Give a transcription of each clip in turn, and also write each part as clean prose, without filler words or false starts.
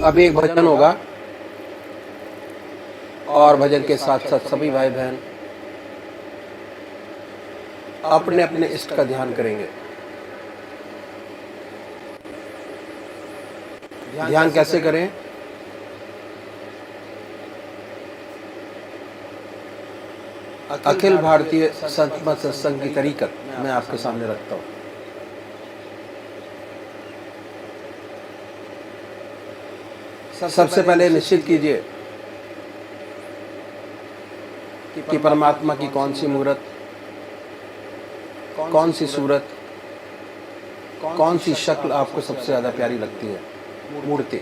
अभी एक भजन होगा और भजन के साथ साथ सभी भाई बहन अपने अपने इष्ट का ध्यान करेंगे। ध्यान कैसे करें? अखिल भारतीय संत मत सत्संग की तरीकत मैं आपके सामने रखता हूं। सबसे पहले निश्चित कीजिए कि परमात्मा की कौन सी मूर्त, कौन सी सूरत, कौन सी शक्ल आपको सबसे ज्यादा प्यारी लगती है। मूर्ति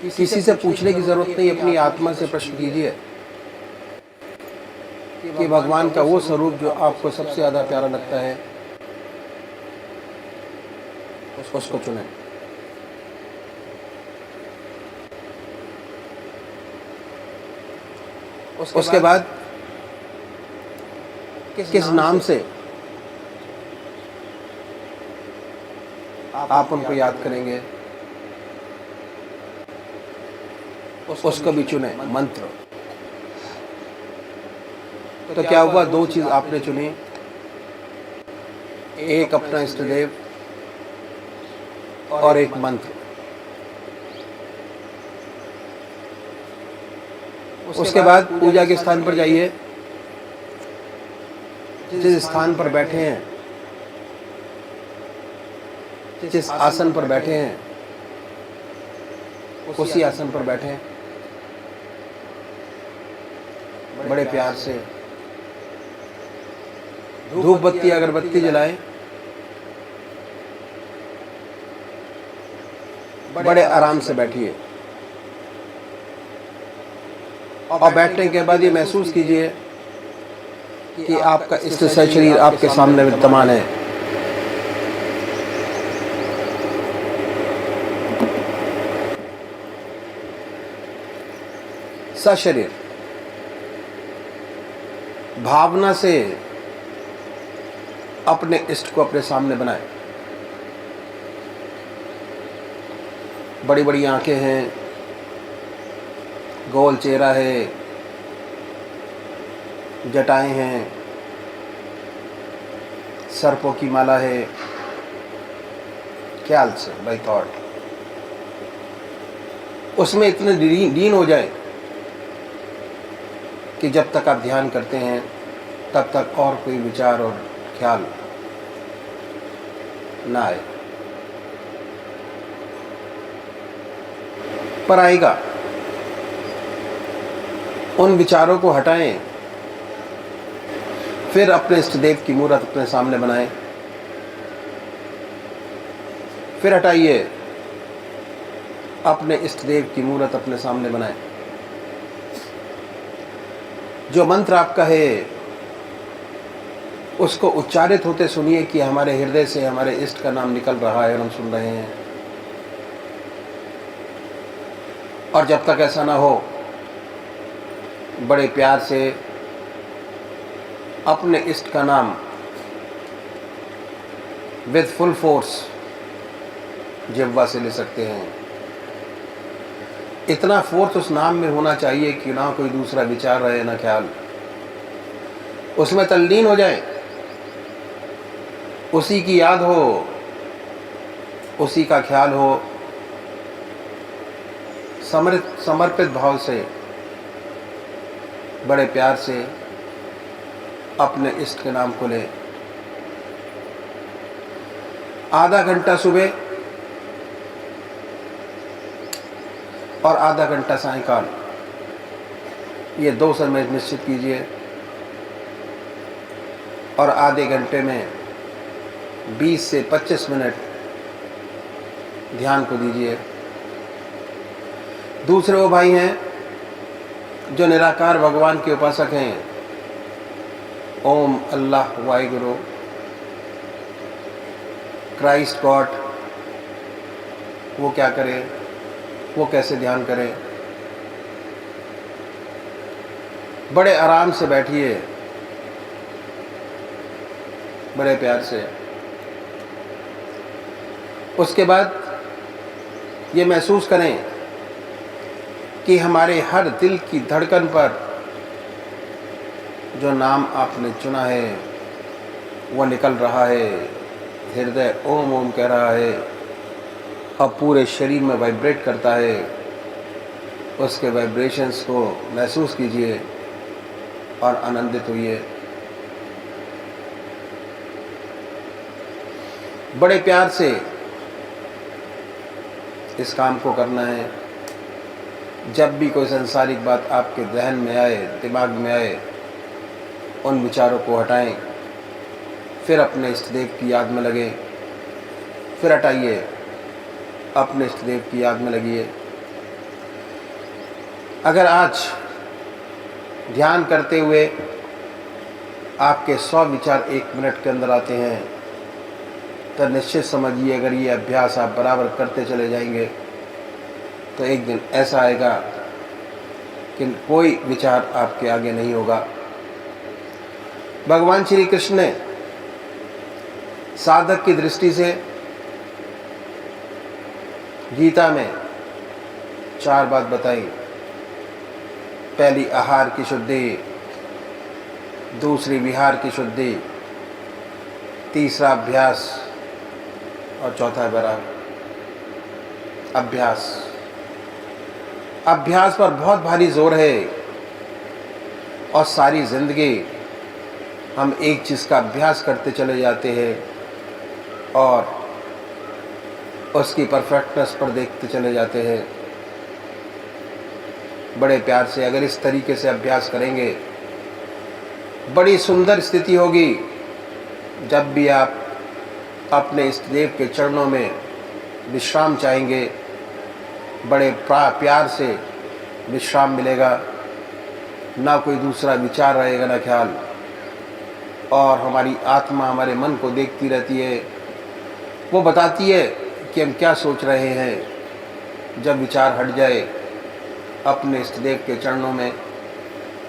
किसी से पूछने की जरूरत नहीं, अपनी आत्मा से प्रश्न कीजिए कि भगवान का वो स्वरूप जो आपको सबसे ज्यादा प्यारा लगता है उसको चुनें। उसके बाद किस नाम से आप उनको याद करेंगे उसको भी चुने। मंत्र तो क्या हुआ, दो चीज आपने चुनी, एक अपना इष्ट देव और एक मंत्र। उसके बाद पूजा के स्थान पर जाइए, जिस स्थान पर बैठे हैं, जिस आसन पर बैठे हैं उसी आसन पर बैठे, बड़े प्यार से धूप बत्ती अगरबत्ती जलाएं, बड़े आराम से बैठिए और बैठने के बाद ये महसूस कीजिए कि आपका इष्ट शरीर आपके सामने विद्यमान है। सशरीर भावना से अपने इष्ट को अपने सामने बनाए। बड़ी बड़ी आंखें हैं, गोल चेहरा है, जटाएं हैं, सर्पों की माला है। ख्याल से बाय थॉट उसमें इतने लीन हो जाए कि जब तक आप ध्यान करते हैं तब तक और कोई विचार और ख्याल ना आए। पर आएगा, उन विचारों को हटाएं, फिर अपने इष्ट देव की मूर्त अपने सामने बनाएं, फिर हटाइए, अपने इष्ट देव की मूर्त अपने सामने बनाएं। जो मंत्र आपका है उसको उच्चारित होते सुनिए कि हमारे हृदय से हमारे इष्ट का नाम निकल रहा है और हम सुन रहे हैं। और जब तक ऐसा ना हो बड़े प्यार से अपने इष्ट का नाम विद फुल फोर्स जिह्वा से ले सकते हैं। इतना फोर्स उस नाम में होना चाहिए कि ना कोई दूसरा विचार रहे ना ख्याल, उसमें तल्लीन हो जाए, उसी की याद हो, उसी का ख्याल हो, समर्पित भाव से बड़े प्यार से अपने इष्ट के नाम को ले। आधा घंटा सुबह और आधा घंटा सायंकाल, ये 2 समय निश्चित कीजिए और आधे घंटे में 20 से 25 मिनट ध्यान को दीजिए। दूसरे वो भाई हैं जो निराकार भगवान के उपासक हैं, ओम अल्लाह वाहिगुरु क्राइस्ट गॉड, वो क्या करें, वो कैसे ध्यान करें। बड़े आराम से बैठिए, बड़े प्यार से। उसके बाद ये महसूस करें कि हमारे हर दिल की धड़कन पर जो नाम आपने चुना है वो निकल रहा है। हृदय ओम ओम कह रहा है, अब पूरे शरीर में वाइब्रेट करता है। उसके वाइब्रेशंस को महसूस कीजिए और आनंदित होइए। बड़े प्यार से इस काम को करना है। जब भी कोई सांसारिक बात आपके ज़हन में आए, दिमाग में आए, उन विचारों को हटाएं, फिर अपने इष्ट देव की याद में लगे, फिर हटाइए, अपने इष्ट देव की याद में लगिए। अगर आज ध्यान करते हुए आपके 100 विचार 1 मिनट के अंदर आते हैं तो निश्चित समझिए, अगर ये अभ्यास आप बराबर करते चले जाएंगे तो एक दिन ऐसा आएगा कि कोई विचार आपके आगे नहीं होगा। भगवान श्री कृष्ण ने साधक की दृष्टि से गीता में 4 बात बताई। पहली आहार की शुद्धि, दूसरी विहार की शुद्धि, तीसरा अभ्यास और चौथा वैराग। अभ्यास पर बहुत भारी जोर है और सारी जिंदगी हम एक चीज़ का अभ्यास करते चले जाते हैं और उसकी परफेक्टनेस पर देखते चले जाते हैं। बड़े प्यार से अगर इस तरीके से अभ्यास करेंगे, बड़ी सुंदर स्थिति होगी। जब भी आप अपने इष्ट देव के चरणों में विश्राम चाहेंगे, बड़े प्यार से विश्राम मिलेगा, ना कोई दूसरा विचार रहेगा ना ख्याल, और हमारी आत्मा हमारे मन को देखती रहती है, वो बताती है कि हम क्या सोच रहे हैं। जब विचार हट जाए अपने इष्ट देव के चरणों में,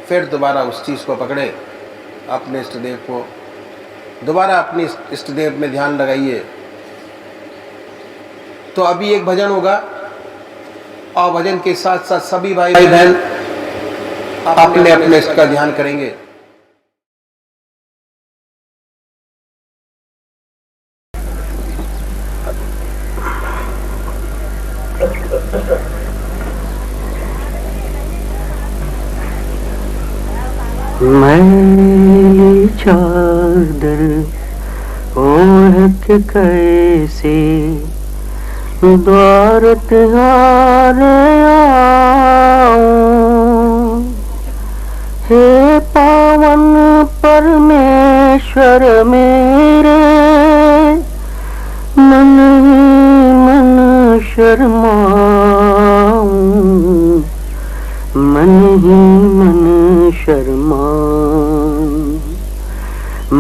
फिर दोबारा उस चीज़ को पकड़े, अपने इष्ट देव को दोबारा अपने इष्ट देव में ध्यान लगाइए। तो अभी एक भजन होगा और भजन के साथ साथ सभी भाई बहन अपने अपने इष्ट का ध्यान करेंगे। मैली चादर ओढ़ के कैसे द्वार तुम्हारे आऊं, हे पावन परमेश्वर मेरे, मन ही मन शर्माऊं, मन ही मन शर्माऊं।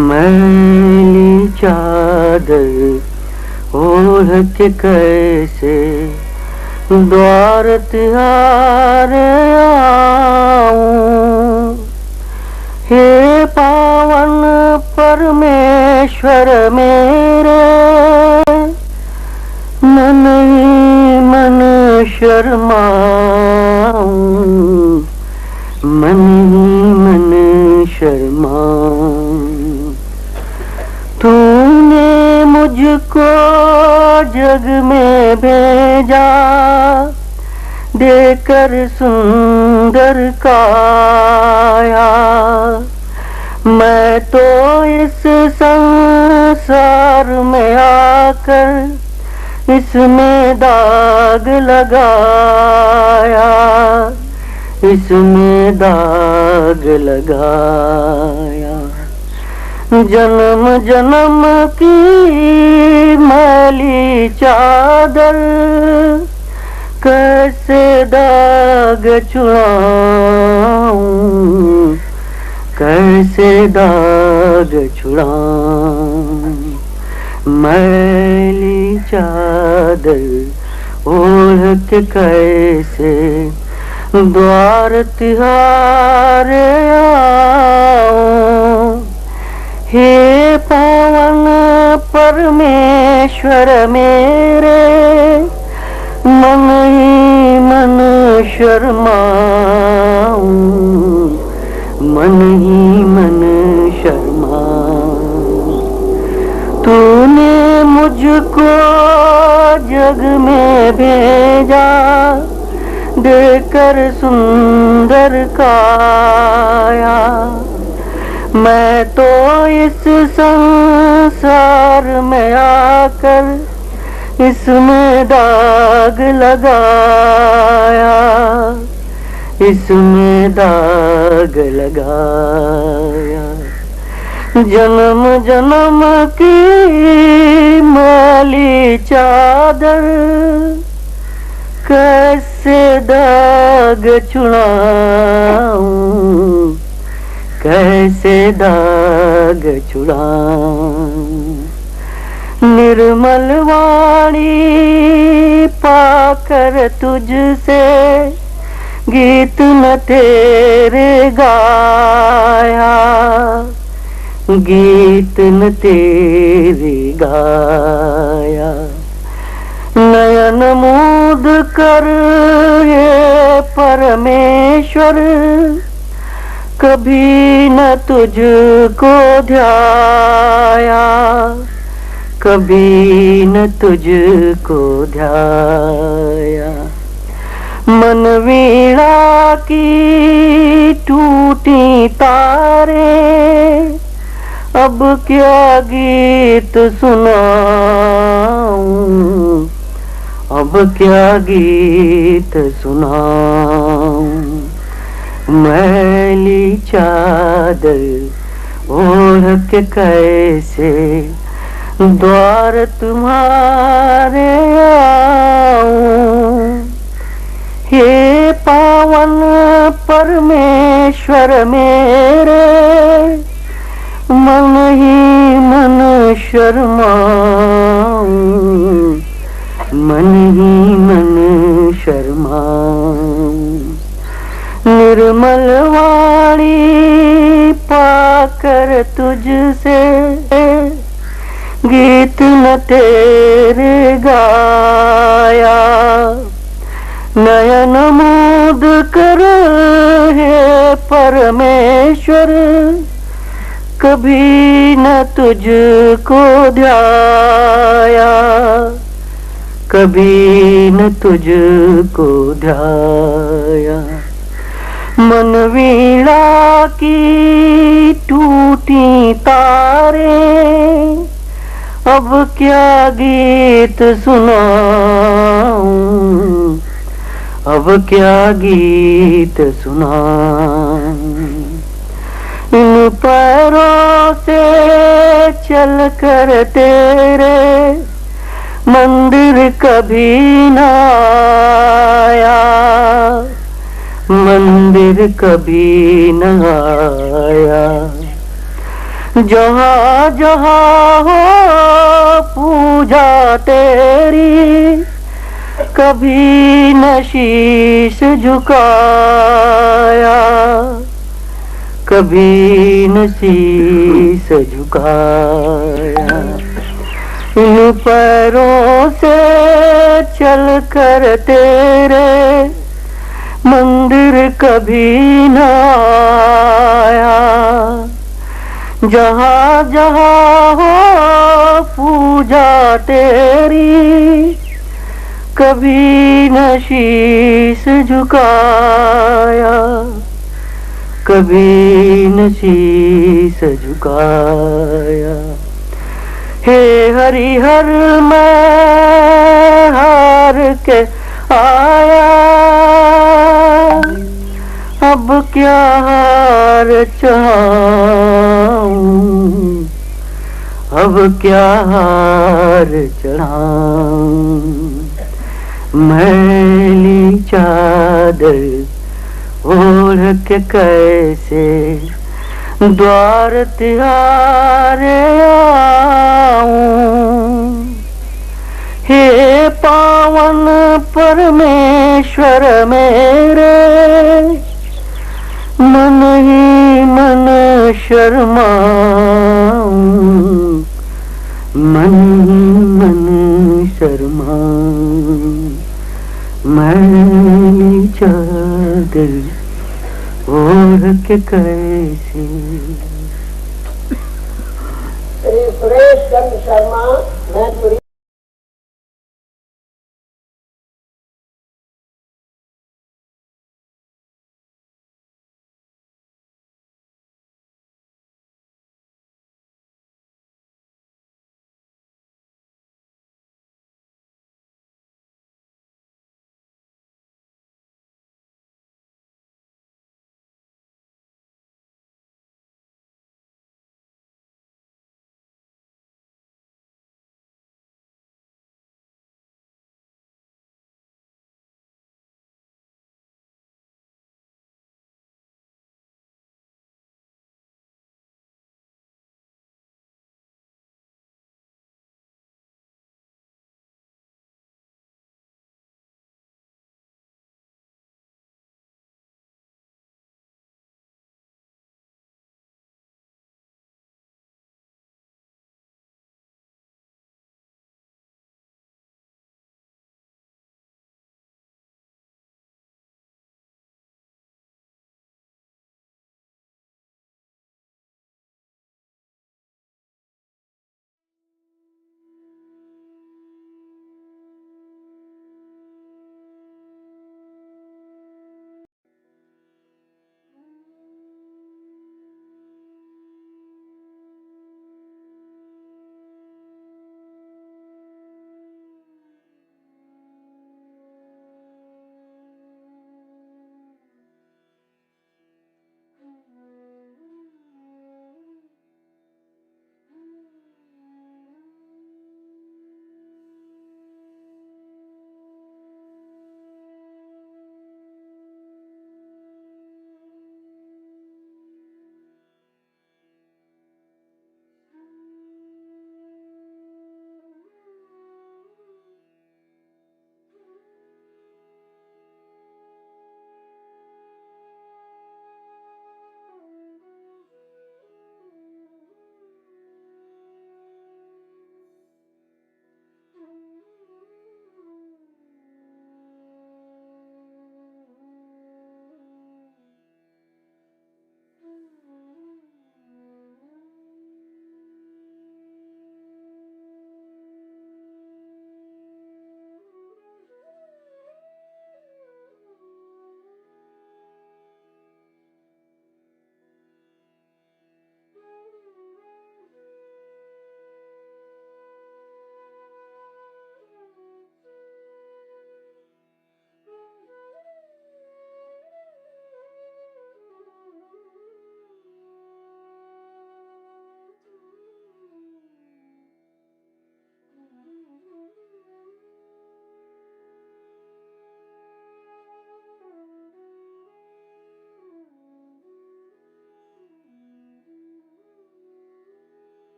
मैली चादर ओढ़ के कैसे द्वार तुम्हारे आऊं, परमेश्वर मेरे मन ही मन शर्माऊं, मन ही मन शर्माऊं। तूने मुझको जग में भेजा देकर सुंदर काया, मैं तो इस संसार में आकर इसमें दाग लगाया, इसमें दाग लगाया। जन्म जन्म की मैली चादर कैसे दाग छुड़ाऊं, कैसे दाग छुड़ाऊं। मैली चादर ओढ़ के कैसे द्वार तिहारे आऊं। हे पावन परमेश्वर मेरे मन ही मन शर्माऊं, मन ही मन शर्माऊं। तूने मुझको जग में भेजा देकर सुंदर काया, मैं तो इस संसार में आकर इसमें दाग लगाया, इसमें दाग लगाया। जन्म जन्म की मैली चादर कैसे दाग छुड़ाऊं, कैसे दाग छुड़ाऊं। निर्मल वाणी पाकर तुझसे गीत न तेरे गाया, गीत न तेरे गाया। नयन मूद कर ये परमेश्वर कभी न तुझको ध्याया, कभी न तुझको ध्याया। मन वीणा की टूटी तारे अब क्या गीत सुनाऊं, अब क्या गीत सुनाऊं। मैली चादर ओढ़ के कैसे द्वार तुम्हारे आऊं। हे पावन परमेश्वर मेरे मन ही मन शर्माऊं, मन ही मन शर्माऊं। निर्मल वाणी पाकर तुझसे गीत न तेरे गाया, नयन मूद कर हे परमेश्वर कभी न तुझको ध्याया, कभी न तुझको ध्याया। मन वीणा की टूटी तारे अब क्या गीत सुनाऊं, अब क्या गीत सुनाऊं। इन पैरों से चल कर तेरे मंदिर कभी न आया, मंदिर कभी न आया। जहाँ जहाँ हो पूजा तेरी कभी न शीश झुकाया, कभी न शीस झुकाया। इन पैरों से चल कर तेरे मंदिर कभी न आया। जहाँ जहाँ हो पूजा तेरी, कभी न शीस झुकाया, कभी न शीस झुकाया। हे हरिहर मैं हार के आया, अब क्या हार चढ़ाऊं, अब क्या हार चढ़ाऊं। मैली चादर ओढ़ के कैसे द्वार तिहारे आऊं। हे पावन परमेश्वर मेरे, मन ही मन शर्माऊं, मन ही मन शर्माऊं। मैली चादर ओढ़ के कैसे। श्री सुरेश चंद्र शर्मा, मैं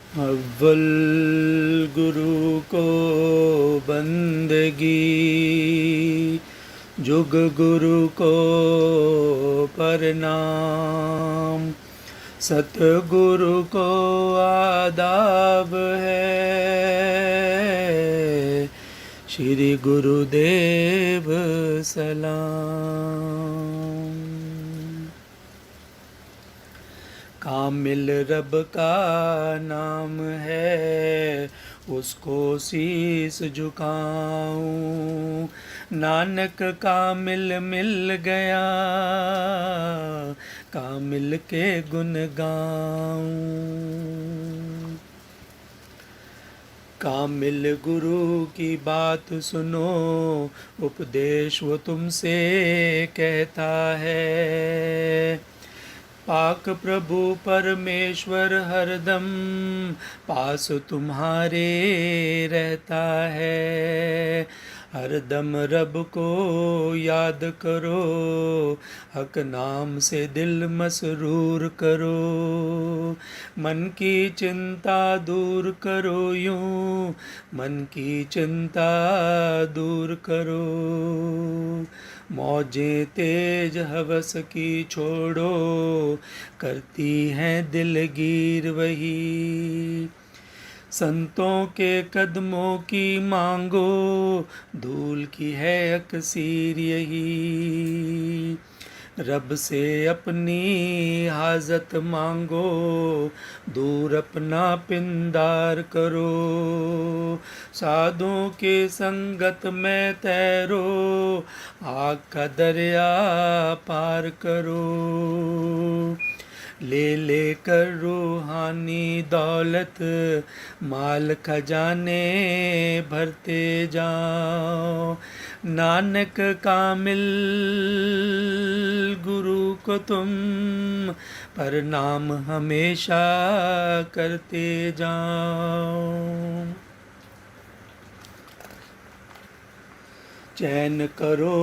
अव्वल गुरु को बंदगी, जुग गुरु को प्रणाम, सतगुरु को आदाब है, श्री गुरुदेव सलाम। कामिल रब का नाम है, उसको शीस झुकाऊं, नानक कामिल मिल गया, कामिल के गुण गाऊं। कामिल गुरु की बात सुनो, उपदेश वो तुमसे कहता है, पाक प्रभु परमेश्वर हरदम पास तुम्हारे रहता है, हरदम रब को याद करो, हक नाम से दिल मसरूर करो, मन की चिंता दूर करो यूं, मन की चिंता दूर करो, मौजें तेज हवस की छोड़ो, करती हैं दिलगीर वही, संतों के कदमों की मांगो, धूल की है अक्सीर यही, रब से अपनी हाजत मांगो, दूर अपना पिंदार करो, साधुओं के संगत में तैरो, आग का दरिया पार करो, ले कर रूहानी दौलत, माल खजाने भरते जाओ, नानक कामिल गुरु को तुम प्रणाम हमेशा करते जाओ। चैन करो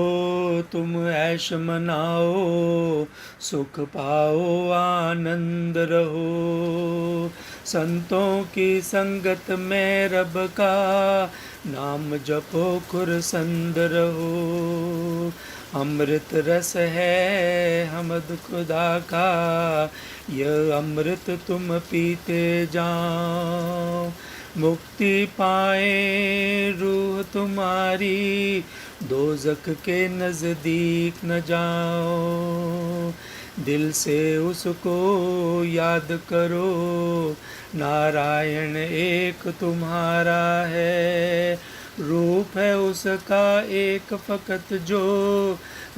तुम ऐश मनाओ, सुख पाओ आनंद रहो, संतों की संगत में रब का नाम जपो खुरसंद रहो, अमृत रस है हमद खुदा का, यह अमृत तुम पीते जाओ, मुक्ति पाए रूह तुम्हारी, दोज़ख के नज़दीक न जाओ, दिल से उसको याद करो, नारायण एक तुम्हारा है, रूप है उसका एक फकत जो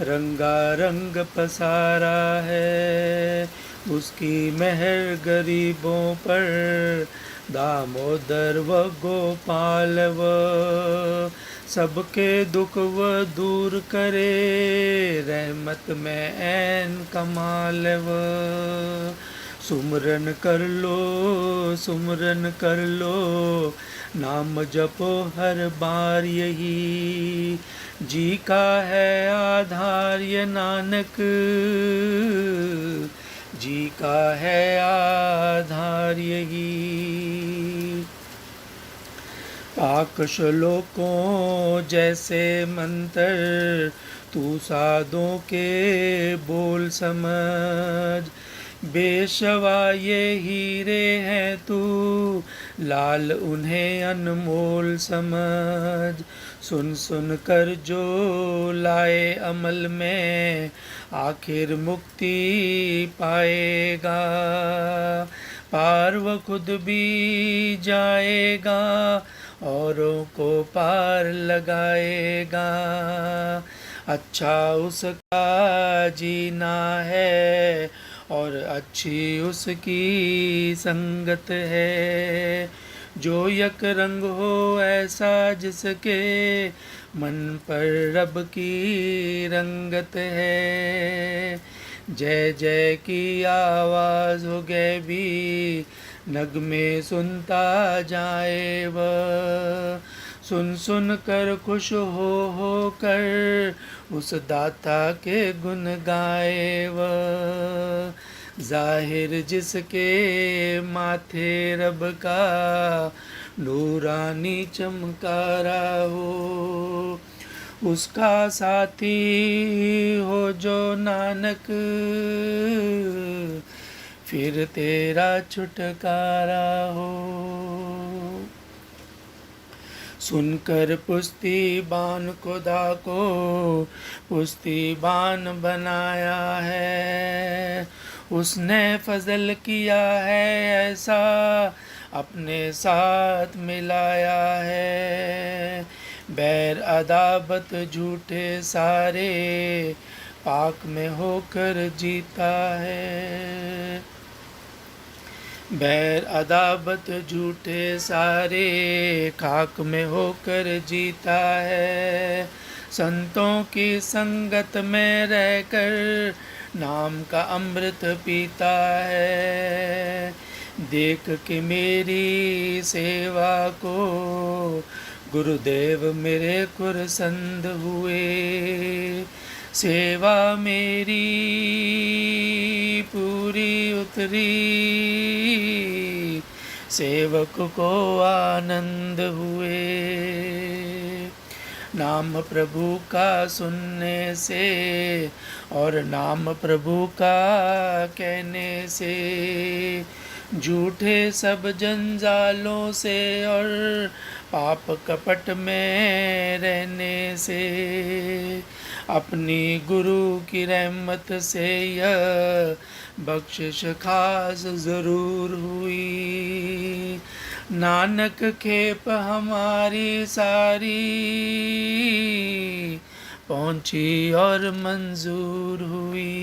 रंगा रंग पसारा है, उसकी मेहर गरीबों पर, दामोदर व गोपाल व सबके दुख व दूर करे, रहमत में ऐन कमाल व सुमरन कर लो, सुमरन कर लो, नाम जपो हर बार यही, जी का है आधार ये नानक, जी का है आधार यही। पाक श्लोकों जैसे मंत्र तू साधों के बोल समझ, बेशवा ये हीरे हैं तू लाल उन्हें अनमोल समझ, सुन सुन कर जो लाए अमल में आखिर मुक्ति पाएगा, पार वो खुद भी जाएगा औरों को पार लगाएगा, अच्छा उसका जीना है और अच्छी उसकी संगत है, जो यक रंग हो ऐसा जिसके मन पर रब की रंगत है, जय जय की आवाज हो गए भी नगमे सुनता जाए वह, सुन सुन कर खुश हो कर उस दाता के गुण गाए वह, जाहिर जिसके माथे रब का नूरानी चमकारा हो, उसका साथी हो जो नानक, फिर तेरा छुटकारा हो। सुनकर पुस्ती बान खुदा को पुस्ती बान बनाया है, उसने फजल किया है ऐसा अपने साथ मिलाया है। बैर अदाबत झूठे सारे पाक में होकर जीता है। बैर अदाबत झूठे सारे खाक में होकर जीता है। संतों की संगत में रहकर नाम का अमृत पीता है। देख के मेरी सेवा को गुरुदेव मेरे कुरसंद हुए। सेवा मेरी पूरी उतरी, सेवक को आनंद हुए। नाम प्रभु का सुनने से और नाम प्रभु का कहने से, झूठे सब जंजालों से और पाप कपट में रहने से, अपनी गुरु की रहमत से यह बख्शिश खास जरूर हुई। नानक खेप हमारी सारी पहुंची और मंजूर हुई।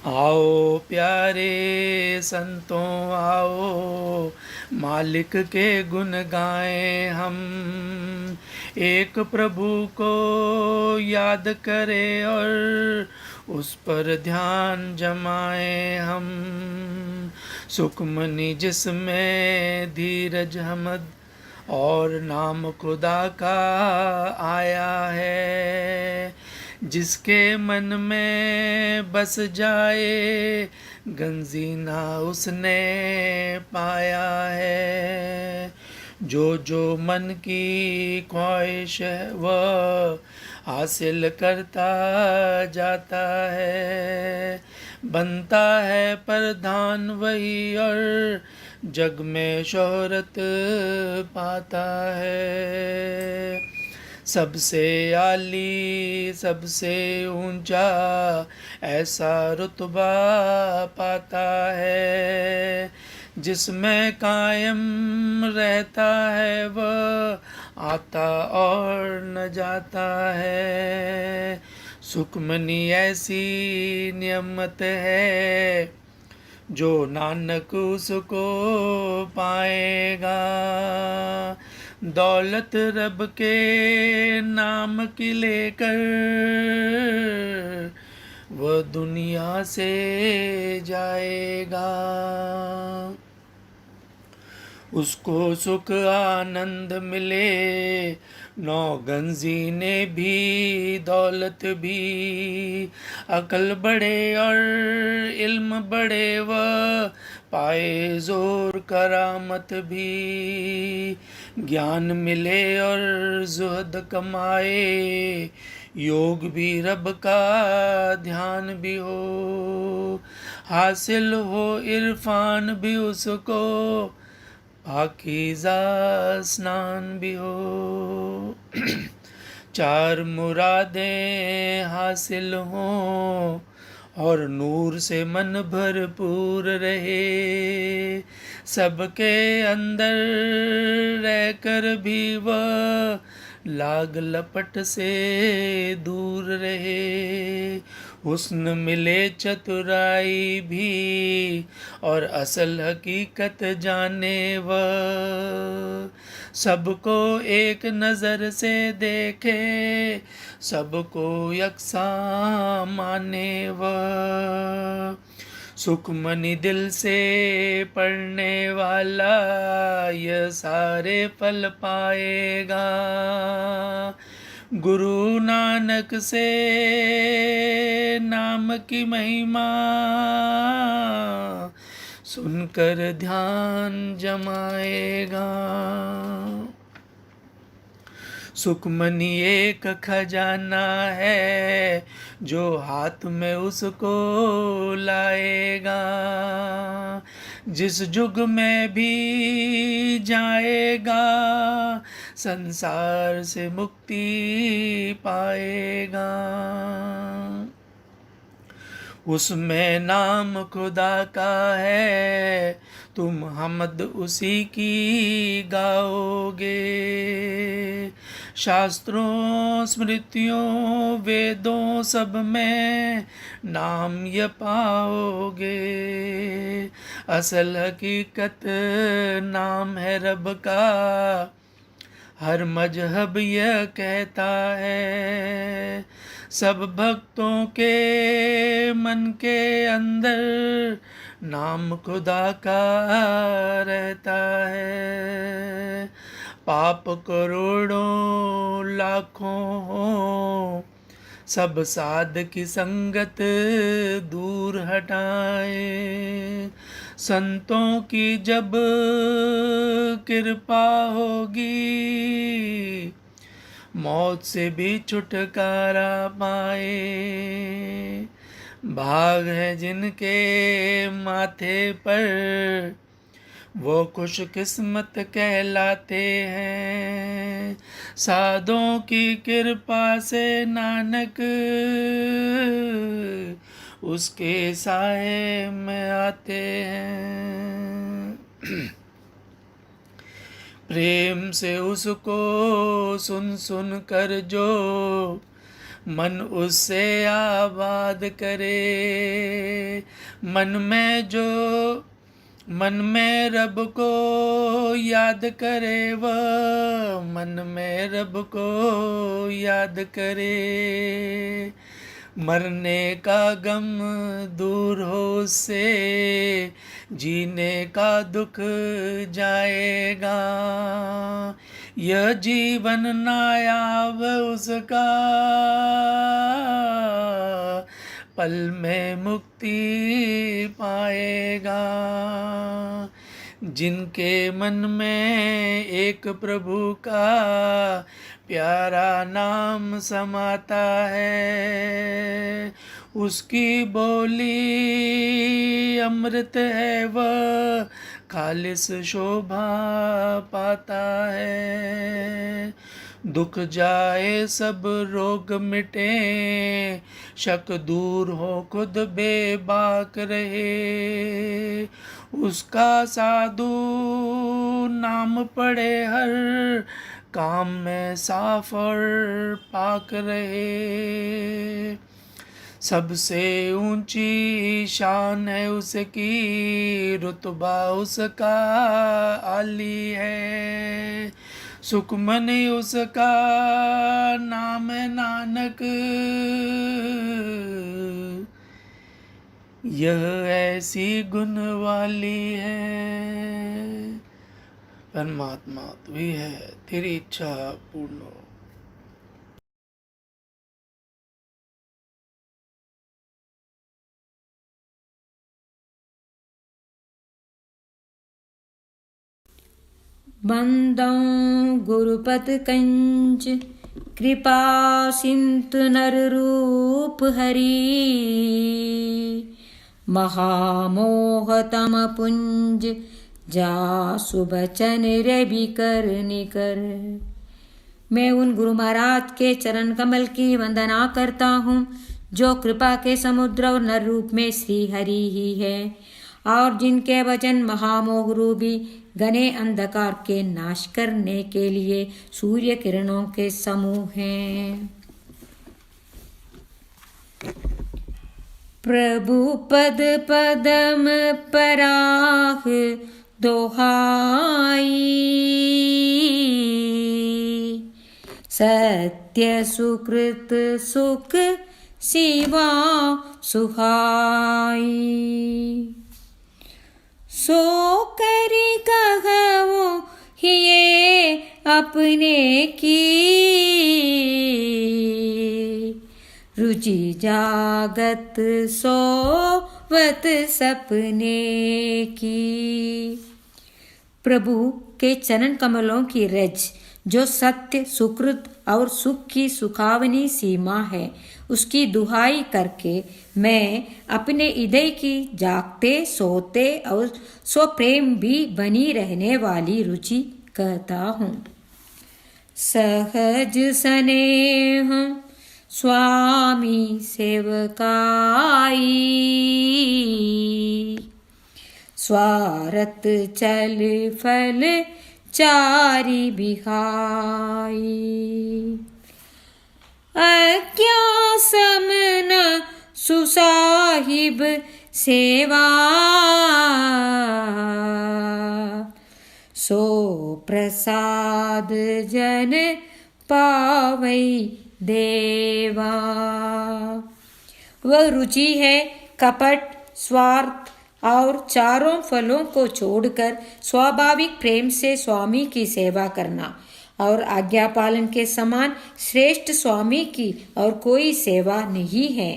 आओ प्यारे संतों आओ, मालिक के गुण गाएं हम। एक प्रभु को याद करें और उस पर ध्यान जमाएं हम। सुखमनी जिसमें धीरज हमद और नाम खुदा का आया है, जिसके मन में बस जाए गंजीना उसने पाया है। जो जो मन की ख्वाहिश है वह हासिल करता जाता है। बनता है प्रधान वही और जग में शोहरत पाता है। सबसे आली सबसे ऊंचा ऐसा रुतबा पाता है। जिसमें कायम रहता है वह आता और न जाता है। सुखमनी ऐसी नियमत है जो नानक उसको पाएगा। दौलत रब के नाम की लेकर वह दुनिया से जाएगा। उसको सुख आनंद मिले नौगंजी ने भी दौलत भी। अकल बढ़े और इल्म बढ़े वह पाए जोर करामत भी। ज्ञान मिले और जुहद कमाए योग भी रब का ध्यान भी हो। हासिल हो इरफान भी उसको पाकीज़ा स्नान भी हो। चार मुरादें हासिल हों और नूर से मन भरपूर रहे। सबके अंदर रहकर भी वह लाग लपट से दूर रहे। हुस्न मिले चतुराई भी और असल हकीकत जाने वह। सबको एक नज़र से देखे सबको यकसां माने वह। सुखमनी दिल से पढ़ने वाला यह सारे फल पाएगा। गुरु नानक से नाम की महिमा सुनकर ध्यान जमाएगा। सुखमनी एक खजाना है जो हाथ में उसको लाएगा। जिस जुग में भी जाएगा संसार से मुक्ति पाएगा। उसमें नाम खुदा का है तुम हमद उसी की गाओगे। शास्त्रों स्मृतियों वेदों सब में नाम ये पाओगे। असल हकीकत नाम है रब का हर मजहब यह कहता है। सब भक्तों के मन के अंदर नाम खुदा का रहता है। पाप करोड़ों लाखों हो सब साध की संगत दूर हटाए। संतों की जब कृपा होगी मौत से भी छुटकारा पाए। भाग है जिनके माथे पर वो खुश किस्मत कहलाते हैं। साधों की कृपा से नानक उसके साए में आते हैं। प्रेम से उसको सुन सुन कर जो मन उससे आबाद करे। मन में रब को याद करे वह मन में रब को याद करे। मरने का गम दूर हो उससे जीने का दुख जाएगा। यह जीवन नायाब उसका पल में मुक्ति पाएगा। जिनके मन में एक प्रभु का प्यारा नाम समाता है उसकी बोली अमृत है वह खालिस शोभा पाता है। दुख जाए सब रोग मिटे शक दूर हो खुद बेबाक रहे। उसका साधु नाम पड़े हर काम में साफ और पाक रहे। सबसे ऊंची शान है उसकी रुतबा उसका आली है। सुखमनी उसका नाम है नानक यह ऐसी गुण वाली है। परमात्मा तू ही है तेरी इच्छा पूर्ण हो। बंदं गुरुपद कंज कृपा सिंधु नर रूप हरि। महामोहतम पुंज जासु बचन रवि कर निकर। मैं उन गुरु महाराज के चरण कमल की वंदना करता हूँ जो कृपा के समुद्र और नर रूप में श्री हरि ही है और जिनके वचन महामोह रूपी घने अंधकार के नाश करने के लिए सूर्य किरणों के समूह हैं। प्रभु पद पदम पराग दोहाई। सत्य सुकृत सुख शिवा सुहाई। सो करी कहूँ ये अपने की रुचि जागत सोवत सपने की। प्रभु के चरण कमलों की रज जो सत्य सुकृत और सुख की सुखावनी सीमा है, उसकी दुहाई करके मैं अपने हृदय की जागते सोते और स्वप्रेम भी बनी रहने वाली रुचि कहता हूँ। सहज स्नेह स्वामी सेवकाई, स्वारत चल फल चारि बिहाई। आज्ञा समन सुसाहिब सेवा, सो प्रसाद जन पावै देवा। वह रुचि है कपट, स्वार्थ और चारों फलों को छोड़कर स्वाभाविक प्रेम से स्वामी की सेवा करना, और आज्ञा पालन के समान श्रेष्ठ स्वामी की और कोई सेवा नहीं है।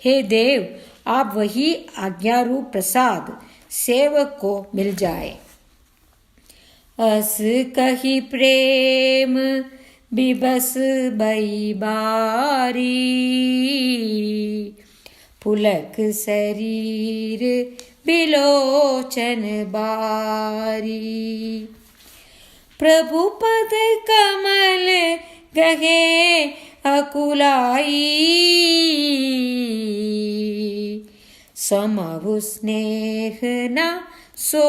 हे देव, आप वही आज्ञा रूप प्रसाद सेवक को मिल जाए। अस कही प्रेम बिबस बई बारी, पुलक शरीर बिलोचन बारी। प्रभु पद कमल गहे अकुलाई, समभु स्नेह न सो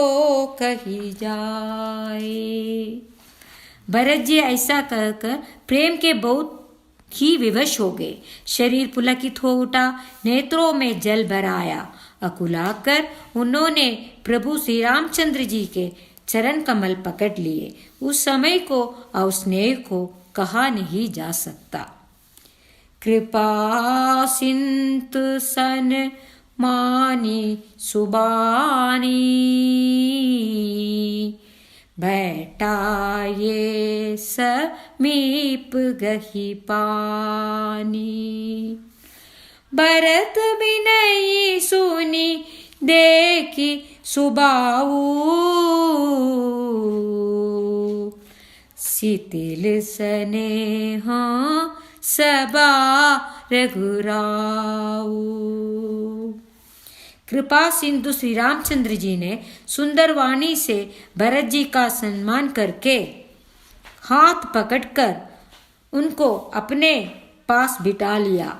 कही जाए। भरत जी ऐसा कहकर प्रेम के बहुत ही विवश हो गए। शरीर पुलकित हो उठा, नेत्रों में जल भर आया। अकुलाकर उन्होंने प्रभु श्री रामचंद्र जी के चरण कमल पकड़ लिए। उस समय को और स्नेह को कहा नहीं जा सकता। कृपा सिंधु सन मानी सुबानी, बैठा ये समीप गही पानी। भरत बिनयी सुनी देखी सुबाऊ, शिथिल स्नेह सबा रघुराऊ। कृपा सिंधु श्री रामचंद्र जी ने सुंदर वाणी से भरत जी का सम्मान करके हाथ पकड़कर उनको अपने पास बिठा लिया।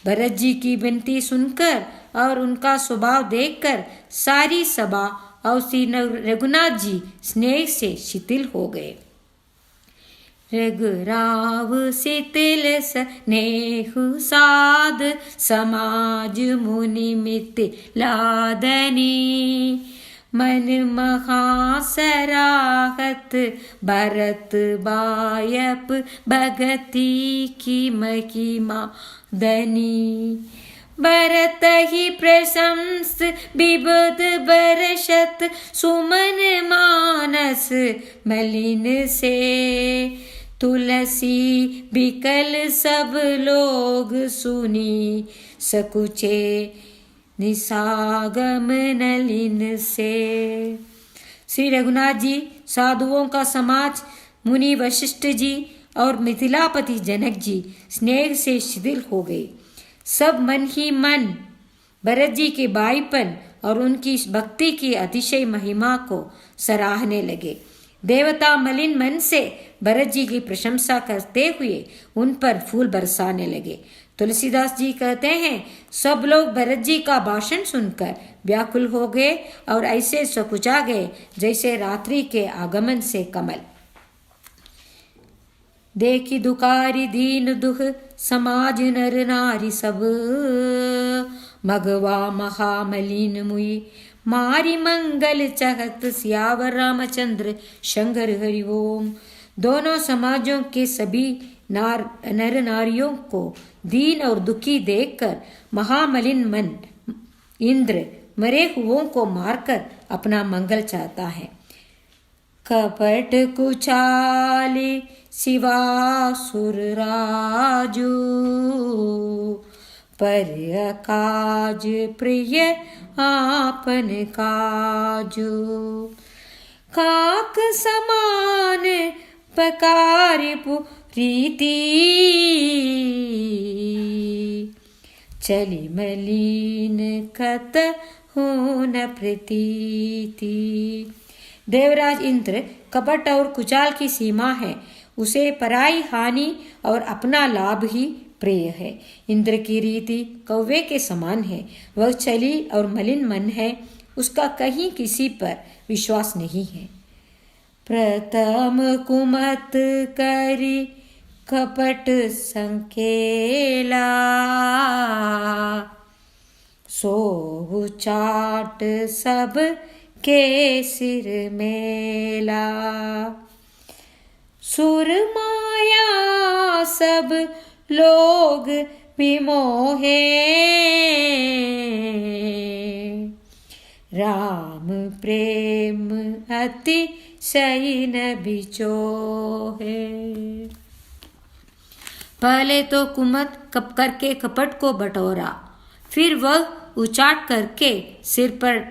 भरत जी की विनती सुनकर और उनका स्वभाव देखकर सारी सभा और श्री रघुनाथ जी स्नेह से शिथिल हो गए। रघुराव शिथिल स्नेह साध, समाज मुनि मिति लादनी। मन महासराहत भरत बायप, भगति की महिमा दनी। भरत ही प्रशंस विबुध बरसत, सुमन मानस मलिन से। तुलसी बिकल सब लोग सुनी, सकुचे निसागम नलिन से। श्री रघुनाथ जी, साधुओं का समाज, मुनि वशिष्ठ जी और मिथिलापति जनक जी स्नेह से शिथिल हो गए। सब मन ही मन भरत जी के भाईपन और उनकी भक्ति की अतिशय महिमा को सराहने लगे। देवता मलिन मन से भरत जी की प्रशंसा करते हुए उन पर फूल बरसाने लगे। तुलसीदास जी कहते हैं, सब लोग भरत जी का भाषण सुनकर व्याकुल हो गए और ऐसे सकुचा गए जैसे रात्रि के आगमन से कमल। देखी दुकारी दीन दुख समाज नर नारी सब, मगवा महामलिन मुई मारी मंगल चहत। सियावर रामचंद्र शंकर हरि ओम। दोनों समाजों के सभी नर नारियों को दीन और दुखी देखकर महामलिन मन इंद्र मरे हुओं को मारकर अपना मंगल चाहता है। कपट कुचाली शिवासुर राजू, पर काज प्रिय आपन काजो। काक समान पकारी रीति, चली मलिन कत हो न प्रतीति। देवराज इंद्र कपट और कुचाल की सीमा है, उसे पराई हानि और अपना लाभ ही प्रिय है। इंद्र की रीति कौवे के समान है, वह चली और मलिन मन है, उसका कहीं किसी पर विश्वास नहीं है। प्रथम कुमत करी कपट संकेला, सो चाट सब के सिर मेला। सुर माया सब लोग विमोहे, राम प्रेम अति सही न बिचोहे। पहले तो कुमत कप करके कपट को बटोरा, फिर वह उचाट करके सिर पर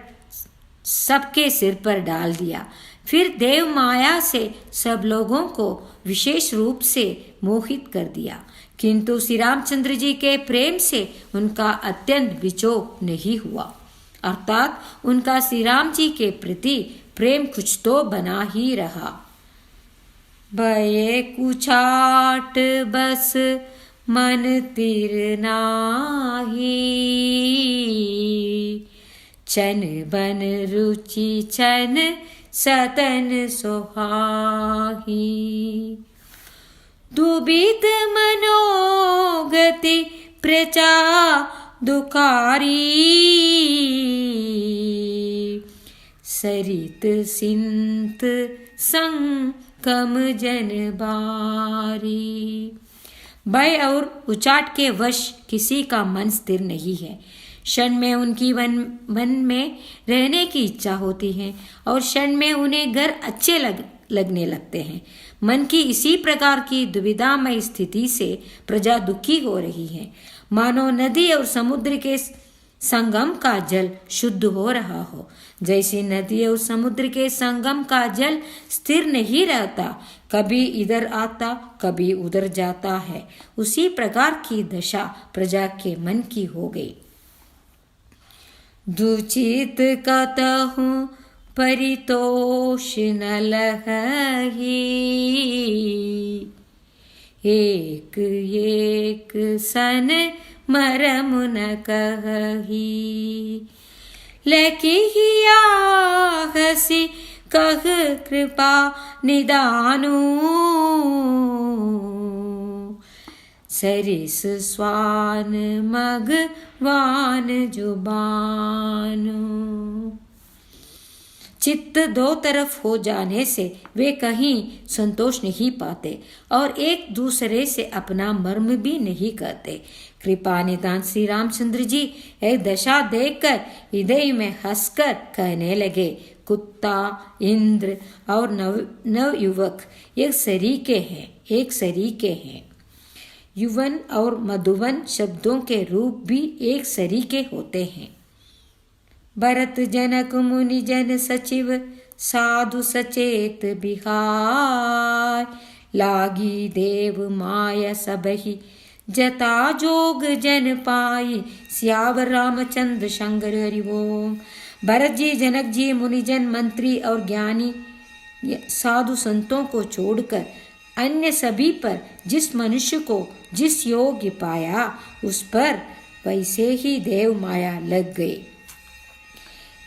सबके सिर पर डाल दिया। फिर देव माया से सब लोगों को विशेष रूप से मोहित कर दिया, किंतु श्री रामचंद्र जी के प्रेम से उनका अत्यंत विचोक नहीं हुआ, अर्थात उनका श्री राम जी के प्रति प्रेम कुछ तो बना ही रहा। भये कुचाट बस मन तिर नाही, चन बन रुचि चन सतन सोहाही। दुबित मनोगति प्रचा दुखारी, सरित सिंत संकम जन बारी। भय और उचाट के वश किसी का मन स्थिर नहीं है। क्षण में उनकी मन में रहने की इच्छा होती है और क्षण में उन्हें घर अच्छे लगने लगते हैं। मन की इसी प्रकार की दुविधामय स्थिति से प्रजा दुखी हो रही है, मानो नदी और समुद्र के संगम का जल शुद्ध हो रहा हो। जैसे नदी और समुद्र के संगम का जल स्थिर नहीं रहता, कभी इधर आता कभी उधर जाता है, उसी प्रकार की दशा प्रजा के मन की हो गई। दुचित कतहु परितोष न लहही, एक एक सन मरम न कहही। लेकी हिया हसी कह कृपा निदानु, सरिस स्वान मगवान जुबानु। चित्त दो तरफ हो जाने से वे कहीं संतोष नहीं पाते और एक दूसरे से अपना मर्म भी नहीं करते। कृपा निदान श्री रामचंद्र जी एक दशा देखकर हृदय में हंसकर कहने लगे, कुत्ता, इंद्र और नव युवक एक सरीके हैं। युवन और मधुवन शब्दों के रूप भी एक सरीके होते हैं। भरत जनक मुनि जन सचिव साधु सचेत बिहार, लागी देव माया सबही जता जोग जन पाई, सियावर रामचंद्र शंकर हरि ओम। भरत जी, जनक जी, मुनिजन, मंत्री और ज्ञानी साधु संतों को छोड़कर अन्य सभी पर जिस मनुष्य को जिस योग्य पाया उस पर वैसे ही देव माया लग गई।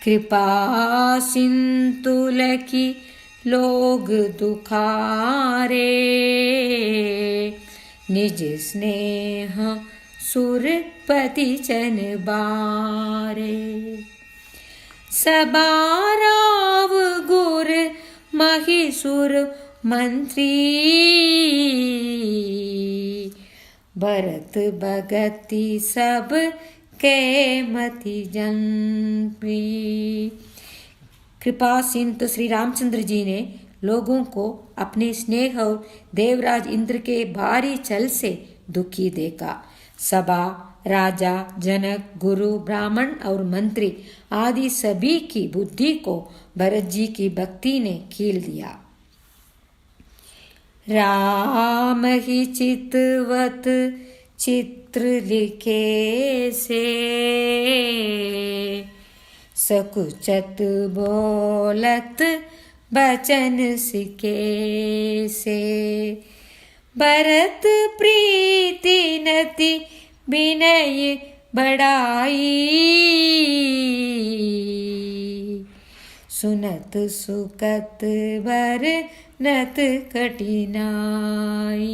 कृपा सिंधु लखी लोग दुखारे, निज स्नेह सुरपति चन बारे। सबाराव गुर महिसुर मंत्री, भरत भगति सब के मति जंत्री। कृपा सिंधु श्री रामचंद्र जी ने लोगों को अपने स्नेह और देवराज इंद्र के भारी छल से दुखी देखा। सभा राजा, जनक, गुरु, ब्राह्मण और मंत्री आदि सभी की बुद्धि को भरत जी की भक्ति ने कील दिया। राम ही चितवत चित्र लिखे से, सकुचत बोलत बचन सिके से, भरत प्रीति नति विनय बढ़ाई, सुनत सुकत बर नत कठिनाई।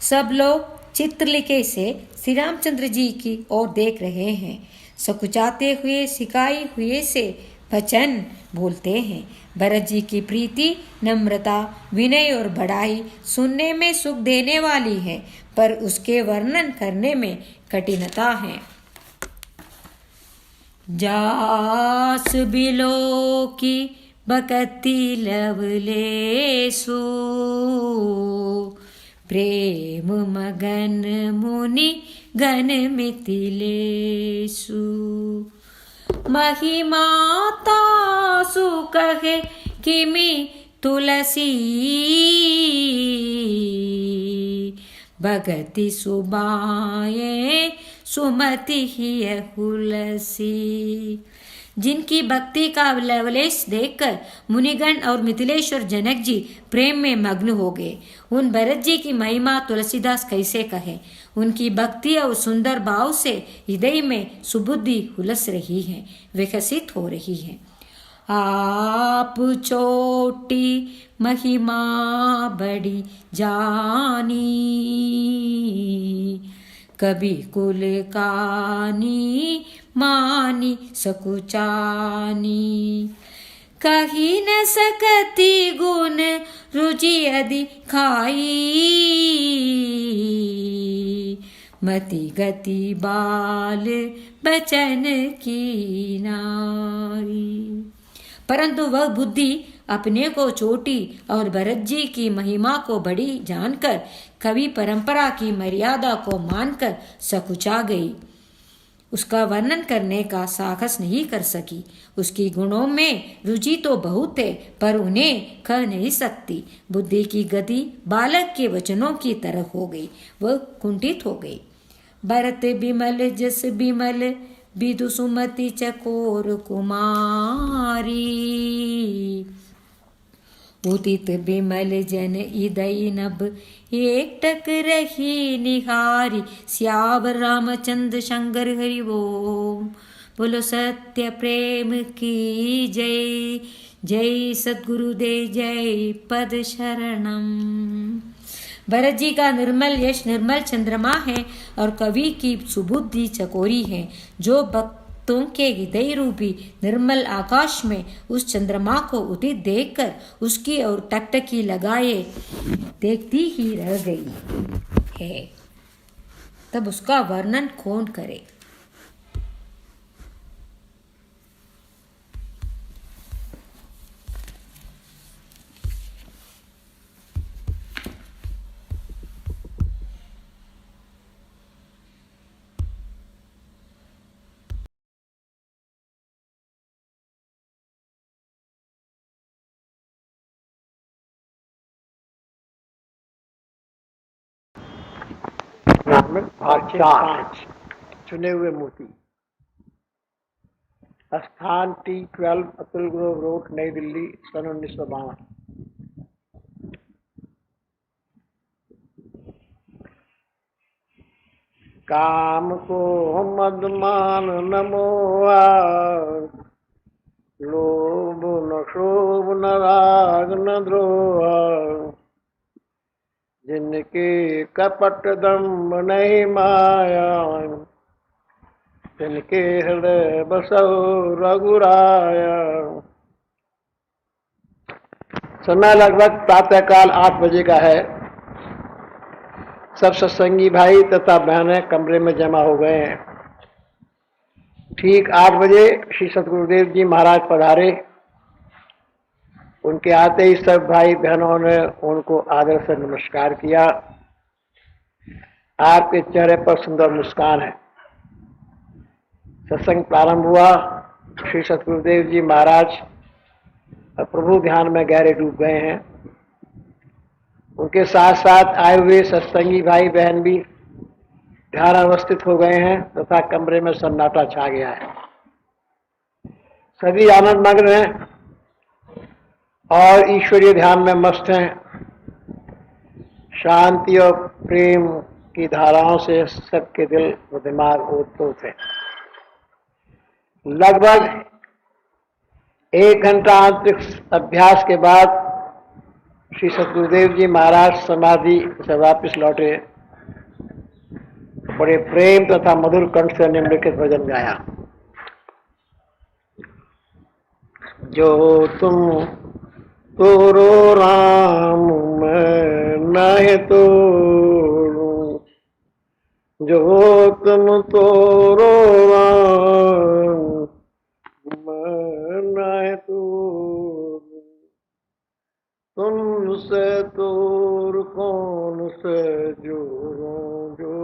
सब लोग चित्रलिखे से श्री रामचंद्र जी की ओर देख रहे हैं। सकुचाते हुए सिकाई हुए से वचन बोलते हैं। भरत जी की प्रीति, नम्रता, विनय और बड़ाई सुनने में सुख देने वाली है, पर उसके वर्णन करने में कठिनता है। जास बिलो की बकती लवलेसु, प्रेम मगन मुनि गण मिथिलेसु, महिमा तासु कहे किमि तुलसी, भगति सुबाए सुमति ही हुलसी। जिनकी भक्ति का लवलेश देखकर मुनिगण और मिथिलेश्वर जनक जी प्रेम में मग्न हो गए। उन भरत जी की महिमा तुलसीदास कैसे कहे। उनकी भक्ति और सुंदर भाव से हृदय में सुबुद्धि हुलस रही है, विकसित हो रही है। आप चोटी महिमा बड़ी जानी, कभी कुल कानी मानी सकुचानी, कही न सकती गुण रुचि यदि खाई, मति गति बाल बचन की नारी। परंतु वह बुद्धि अपने को चोटी और भरत जी की महिमा को बड़ी जानकर कवि परंपरा की मर्यादा को मानकर सकुचा गई। उसका वर्णन करने का साहस नहीं कर सकी। उसकी गुणों में रुचि तो बहुत है, पर उन्हें कह नहीं सकती। बुद्धि की गति बालक के वचनों की तरह हो गई, वह कुंठित हो गई। भरत बिमल जस बिमल विदु सुमति चकोर कुमारी, उदित बिमल जन इदय नभ एक टक रही निहारी, सियावर रामचंद्र शंकर हरि ओम। बोलो सत्य प्रेम की जय, जय सद्गुरुदेव जय पद शरणम। भरत जी का निर्मल यश निर्मल चंद्रमा है और कवि की सुबुद्धि चकोरी है, जो भक्तों के हृदय रूपी निर्मल आकाश में उस चंद्रमा को उदित देखकर उसकी ओर टकटकी लगाए देखती ही रह गई है, तब उसका वर्णन कौन करे। भाग 4 चुने हुए मोती। स्थान T12 अतुल ग्रोव रोड, नई दिल्ली, सन 1952। काम को मदमान नमोआ, लोभ न शोभ न राग न द्रोहा, जिनके कपट दम्भ नहीं माया, जिनके हृदय बसो रघुराया। समय लगभग प्रातःकाल 8 बजे का है। सब सत्संगी भाई तथा बहनें कमरे में जमा हो गए हैं। ठीक 8 बजे श्री सतगुरुदेव जी महाराज पधारे। उनके आते ही सब भाई बहनों ने उनको आदर से नमस्कार किया। आपके चेहरे पर सुंदर मुस्कान है। सत्संग प्रारंभ हुआ, श्री सतगुरुदेव जी महाराज प्रभु ध्यान में गहरे डूब गए हैं। उनके साथ साथ आए हुए सत्संगी भाई बहन भी ध्यान अवस्थित हो गए हैं तथा कमरे में सन्नाटा छा गया है। सभी आनंद मग्न हैं और ईश्वरीय ध्यान में मस्त हैं। शांति और प्रेम की धाराओं से सबके दिल व दिमाग ओतप्रोत है। लगभग 1 घंटा आंतरिक अभ्यास के बाद श्री सतगुरुदेव जी महाराज समाधि से वापस लौटे। बड़े प्रेम तथा मधुर कंठ से निम्नलिखित भजन गाया। जो तुम तोरो राम मैं नहीं तोड़ू, जो तुम तोरो राम मैं नहीं तोड़ू, तुमसे तोर कौन से जोड़ूं, जो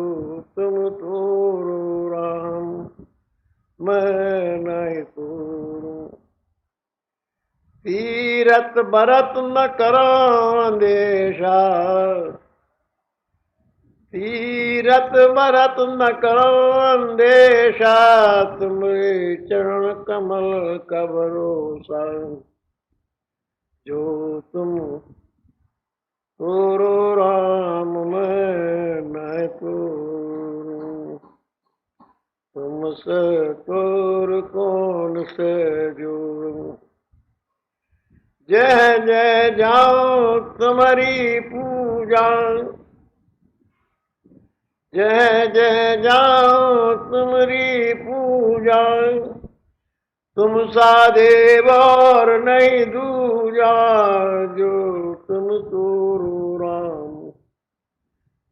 तुम तोरो राम मैं नहीं तोड़ू। तीरथ भरत न करो अंदेशा, तीरथ भरत न करो अंदेशा, तुम्हारे चरण कमल का भरोसा, जो तुम तोरो राम मैं नहीं तोड़ू, तुमसे तोर कौन से जोड़ूं। जय जय जाओ तुम्हारी पूजा, जय जय जाओ तुम्हारी पूजा, तुम सा देव और नहीं दूजा, जो तुम तोरो राम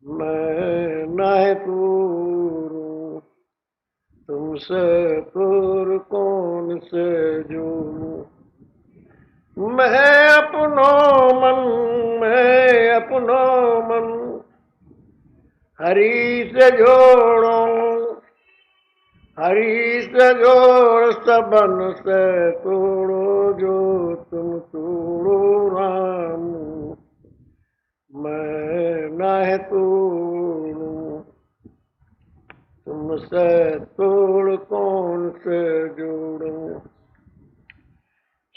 मैं नहीं तोड़ू, तुमसे तोर कौन से जोड़ूं। मैं अपनो मन, मैं अपनो मन हरि से जोड़ो, हरि से जोड़ सबन से तोड़ो, जो तुम तोड़ो राम मैं नहीं तोड़ू, तुमसे तोड़ कौन से जोड़ूं।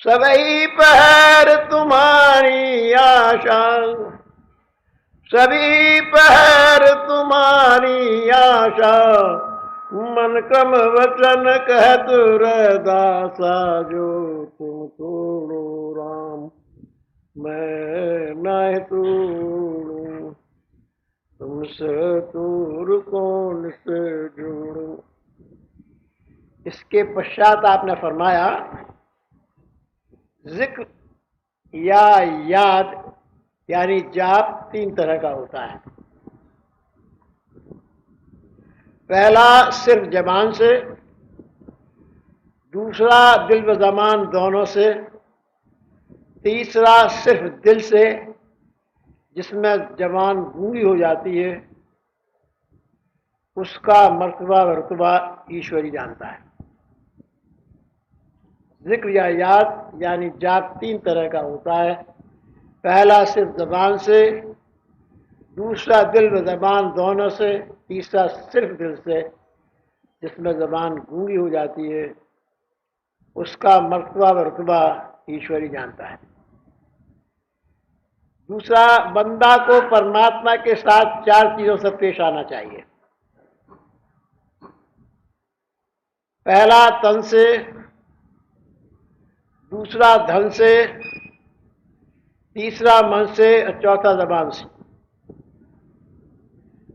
सभी पहर तुम्हारी आशा, सभी पहर तुम्हारी आशा, मन कम वचन कहत दासा, जो तुम तोड़ो राम मैं नहीं तोड़ू, तुमसे तोड़ कौन से जोड़ूं। इसके पश्चात आपने फरमाया, जिक्र या याद यानी जाप 3 तरह का होता है। पहला सिर्फ जबान से, दूसरा दिल व ज़बान दोनों से, तीसरा सिर्फ दिल से जिसमें जबान गूंगी हो जाती है। उसका मर्तबा व रुतबा ईश्वरी जानता है। जिक्र या याद यानी जाप 3 तरह का होता है। पहला सिर्फ जबान से, दूसरा दिल व जबान दोनों से, तीसरा सिर्फ दिल से जिसमें जबान गूंगी हो जाती है। उसका मर्तबा व रुतबा ईश्वरी जानता है। दूसरा, बंदा को परमात्मा के साथ 4 चीजों से पेश आना चाहिए। पहला तन से, दूसरा धन से, तीसरा मन से और चौथा जबान से।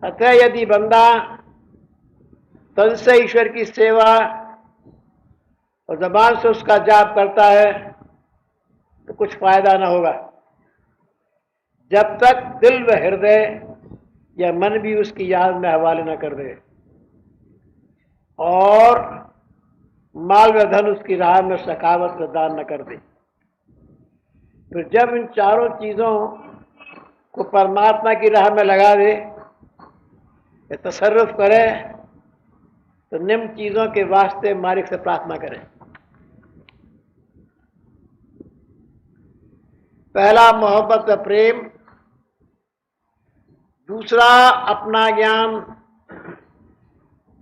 अतः यदि बंदा तन से ईश्वर की सेवा और जबान से उसका जाप करता है तो कुछ फायदा ना होगा, जब तक दिल व हृदय या मन भी उसकी याद में हवाले न कर दे और माल व धन उसकी राह में सखावत व दान न कर दे। फिर जब इन चारों चीजों को परमात्मा की राह में लगा दे या तसर्रुफ करे तो निम्न चीज़ों के वास्ते मालिक से प्रार्थना करें। पहला मोहब्बत और प्रेम, दूसरा अपना ज्ञान,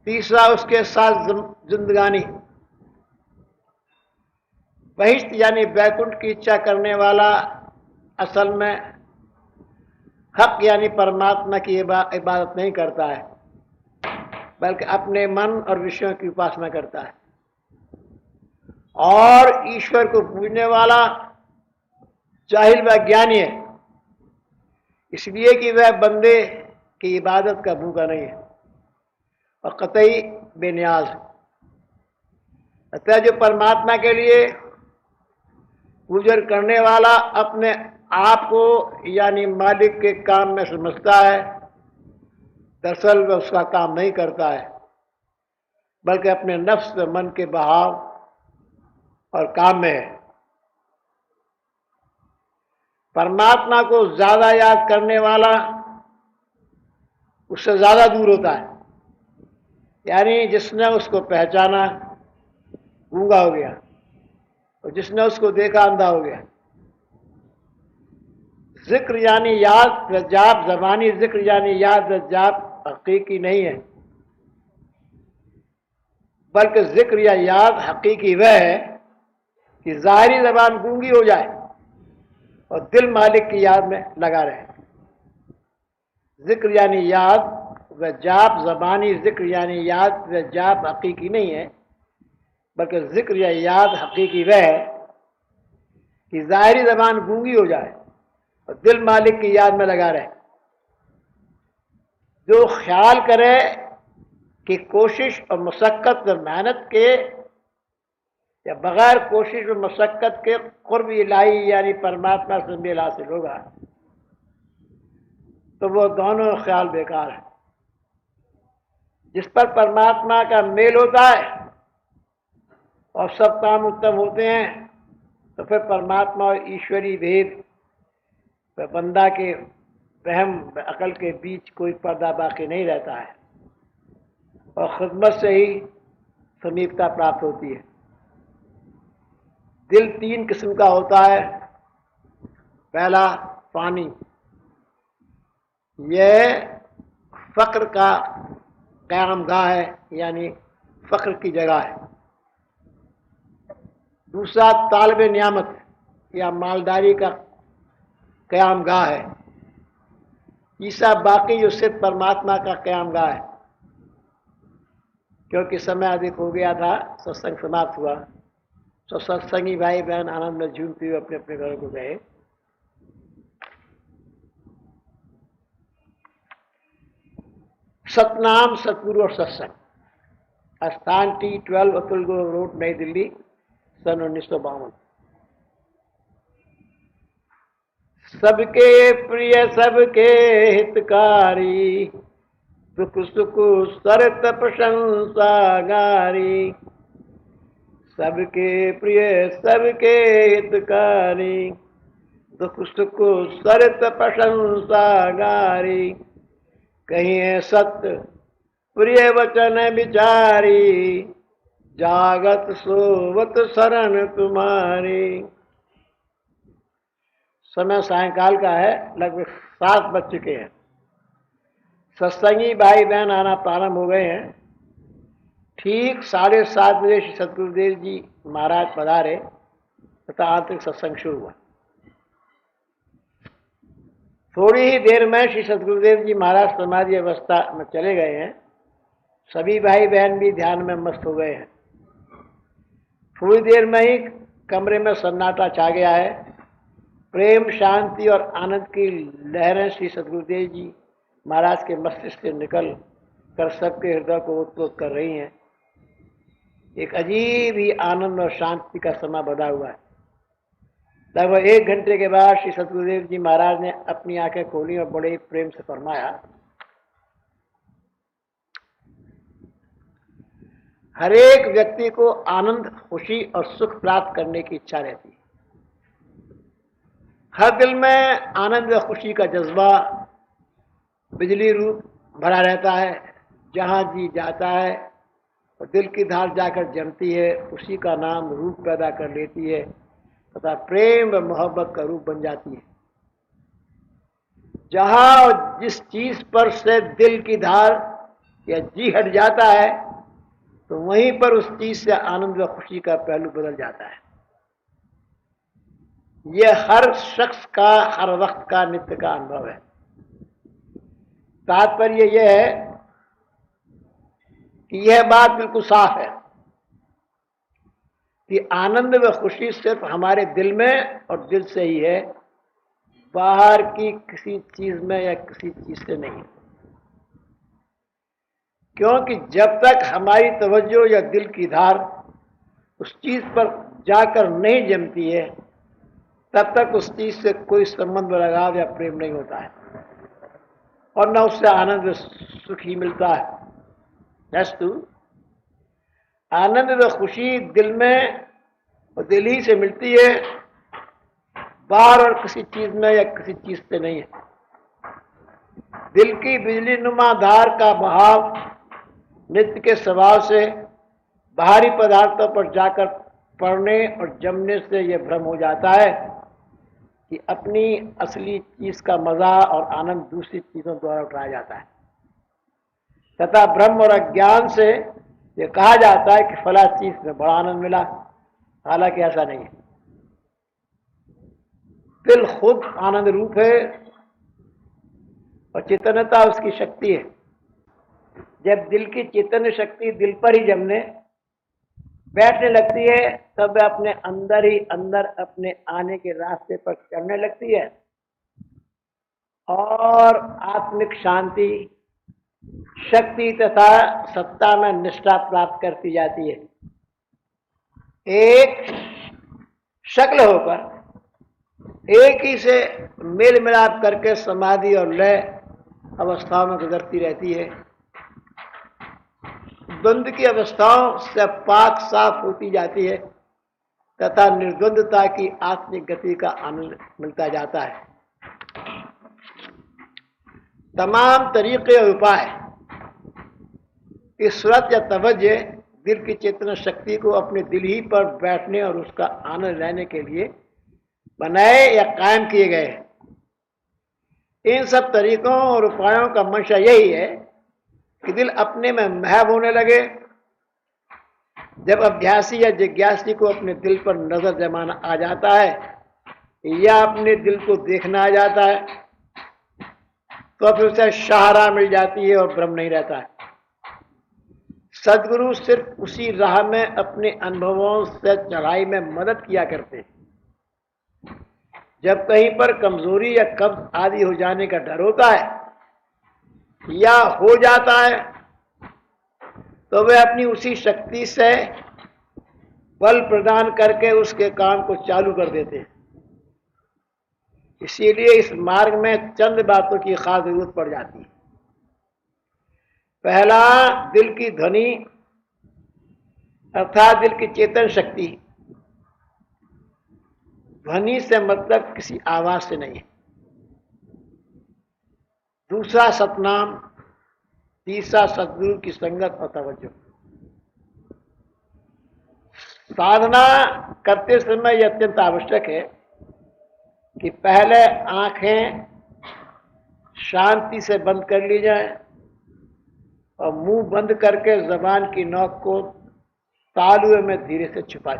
तीसरा उसके साथ जिंदगानी। बहिश्त यानी बैकुंठ की इच्छा करने वाला असल में हक यानी परमात्मा की इबादत नहीं करता है, बल्कि अपने मन और विषयों की उपासना करता है। और ईश्वर को पूजने वाला जाहिल व ज्ञानी है, इसलिए कि वह बंदे की इबादत का भूखा नहीं है और कतई बेनियाज है। अतः जो परमात्मा के लिए पूजन करने वाला अपने आप को यानी मालिक के काम में समझता है, दरअसल वह उसका काम नहीं करता है, बल्कि अपने नफ्स व मन के बहाव और काम में है। परमात्मा को ज्यादा याद करने वाला उससे ज्यादा दूर होता है, यानी जिसने उसको पहचाना गूंगा हो गया और जिसने उसको देखा अंधा हो गया। जिक्र यानी याद व जाप, ज़बानी जिक्र यानी याद व जाप हकीकी नहीं है, बल्कि जिक्र या याद हकीकी वह है कि ज़ाहिरी ज़बान गूंगी हो जाए और दिल मालिक की याद में लगा रहे। जिक्र यानी याद व जाप, ज़बानी जिक्र यानी याद व जाप हकीकी नहीं है, बल्कि जिक्र या याद हकीकी वह है कि ज़ाहिरी ज़बान गूंगी हो जाए और दिल मालिक की याद में लगा रहे। जो ख्याल करे कि कोशिश और मशक्क़त व मेहनत के या बगैर कोशिश और मशक्क़त के क़ुर्ब इलाही यानी परमात्मा से मेल हासिल होगा, तो वो दोनों ख्याल बेकार है। जिस पर परमात्मा का मेल होता है और सब काम उत्तम होते हैं, तो फिर परमात्मा और ईश्वरी भेद व बंदा के वहम व अकल के बीच कोई पर्दा बाकी नहीं रहता है और खिदमत से ही समीपता प्राप्त होती है। दिल तीन किस्म का होता है। पहला पानी, यह फ़क्र का क़यामगाह है, यानी फ़क्र की जगह है। दूसरा तालिब नियामत या मालदारी का क़यामगाह है। तीसरा बाकी जो सिर्फ परमात्मा का क़यामगाह है। क्योंकि समय अधिक हो गया था, सत्संग समाप्त हुआ, तो सत्संगी भाई बहन आनंद में झूमते हुए अपने अपने घरों को गए। सतनाम, सतगुरु और सत्संग, स्थान T12 अतुल ग्रोव रोड, नई दिल्ली, सन 1952। सबके प्रिय सबके हितकारी, दुख सुख सरत प्रशंसा गारी। सबके प्रिय सबके हितकारी, दुख सुख सरत प्रशंसा गारी। कहिए सत्य प्रिय वचन विचारी, जागत सोवत शरण तुम्हारी। समय सायंकाल का है, लगभग 7 बज चुके हैं। सत्संगी भाई बहन आना प्रारंभ हो गए हैं। ठीक 7:30 बजे श्री सतगुरुदेव जी महाराज पधारे तथा आंतरिक सत्संग शुरू हुआ। थोड़ी ही देर में श्री सतगुरुदेव जी महाराज समाधि अवस्था में चले गए हैं। सभी भाई बहन भी ध्यान में मस्त हो गए हैं। थोड़ी देर में ही कमरे में सन्नाटा छा गया है। प्रेम, शांति और आनंद की लहरें श्री सतगुरुदेव जी महाराज के मस्तिष्क से निकल कर सबके हृदय को ओतप्रोत कर रही हैं। एक अजीब ही आनंद और शांति का समा बधा हुआ है। लगभग 1 घंटे के बाद श्री सतगुरुदेव जी महाराज ने अपनी आंखें खोली और बड़े प्रेम से फरमाया, हर एक व्यक्ति को आनंद, खुशी और सुख प्राप्त करने की इच्छा रहती है। हर दिल में आनंद व खुशी का जज्बा बिजली रूप भरा रहता है। जहाँ जी जाता है और दिल की धार जाकर जमती है, उसी का नाम रूप पैदा कर लेती है तथा प्रेम व मोहब्बत का रूप बन जाती है। जहाँ और जिस चीज पर से दिल की धार या जी हट जाता है, तो वहीं पर उस चीज से आनंद व खुशी का पहलू बदल जाता है। यह हर शख्स का हर वक्त का नित्य का अनुभव है। तात्पर्य यह है कि यह बात बिल्कुल साफ है कि आनंद व खुशी सिर्फ हमारे दिल में और दिल से ही है, बाहर की किसी चीज में या किसी चीज से नहीं। क्योंकि जब तक हमारी तवज्जो या दिल की धार उस चीज पर जाकर नहीं जमती है, तब तक उस चीज से कोई संबंध, लगाव या प्रेम नहीं होता है और न उससे आनंद सुख ही मिलता है। अस्तु, आनंद व खुशी दिल में और दिल ही से मिलती है, बाहर और किसी चीज में या किसी चीज से नहीं है। दिल की बिजली नुमा धार का बहाव नित्य के स्वभाव से बाहरी पदार्थों पर जाकर पड़ने और जमने से यह भ्रम हो जाता है कि अपनी असली चीज का मजा और आनंद दूसरी चीजों द्वारा उठाया जाता है, तथा भ्रम और अज्ञान से यह कहा जाता है कि फला चीज में बड़ा आनंद मिला, हालांकि ऐसा नहीं है। दिल खुद आनंद रूप है और चेतनता उसकी शक्ति है। जब दिल की चेतन शक्ति दिल पर ही जमने बैठने लगती है, तब वह अपने अंदर ही अंदर अपने आने के रास्ते पर चलने लगती है और आत्मिक शांति, शक्ति तथा सत्ता में निष्ठा प्राप्त करती जाती है। एक शक्ल होकर एक ही से मेल मिलाप करके समाधि और लय अवस्थाओं में गुजरती रहती है। द्वंद्व की अवस्थाओं से पाक साफ होती जाती है तथा निर्द्वंदता की आत्मिक गति का आनंद मिलता जाता है। तमाम तरीके और उपाय इस सूरत या तवज्जो दिल की चेतन शक्ति को अपने दिल ही पर बैठने और उसका आनंद लेने के लिए बनाए या कायम किए गए हैं। इन सब तरीकों और उपायों का मंशा यही है कि दिल अपने में महव होने लगे। जब अभ्यासी या जिज्ञासी को अपने दिल पर नजर जमाना आ जाता है या अपने दिल को देखना आ जाता है, तो फिर उसे सहारा मिल जाती है और भ्रम नहीं रहता है। सदगुरु सिर्फ उसी राह में अपने अनुभवों से चढ़ाई में मदद किया करते हैं। जब कहीं पर कमजोरी या कब्ज आदि हो जाने का डर होता है या हो जाता है, तो वे अपनी उसी शक्ति से बल प्रदान करके उसके काम को चालू कर देते हैं। इसीलिए इस मार्ग में चंद बातों की खास जरूरत पड़ जाती है। पहला, दिल की ध्वनि अर्थात दिल की चेतन शक्ति। ध्वनि से मतलब किसी आवाज से नहीं है। दूसरा, सतनाम। तीसरा, सदगुरु की संगत और तवज्जो। साधना करते समय यह अत्यंत आवश्यक है कि पहले आंखें शांति से बंद कर ली जाए और मुंह बंद करके जबान की नोक को तालुए में धीरे से छुपाएं।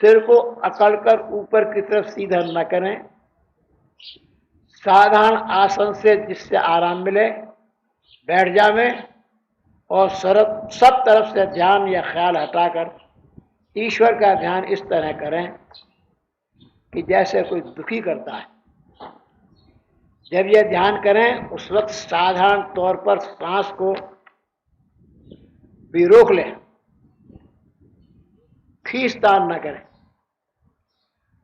सिर को अकड़कर ऊपर की तरफ सीधा न करें। साधारण आसन से जिससे आराम मिले बैठ जावें और सब तरफ से ध्यान या ख्याल हटाकर ईश्वर का ध्यान इस तरह करें कि जैसे कोई दुखी करता है। जब यह ध्यान करें उस वक्त साधारण तौर पर सांस को भी रोक लें, खींचतान न करें।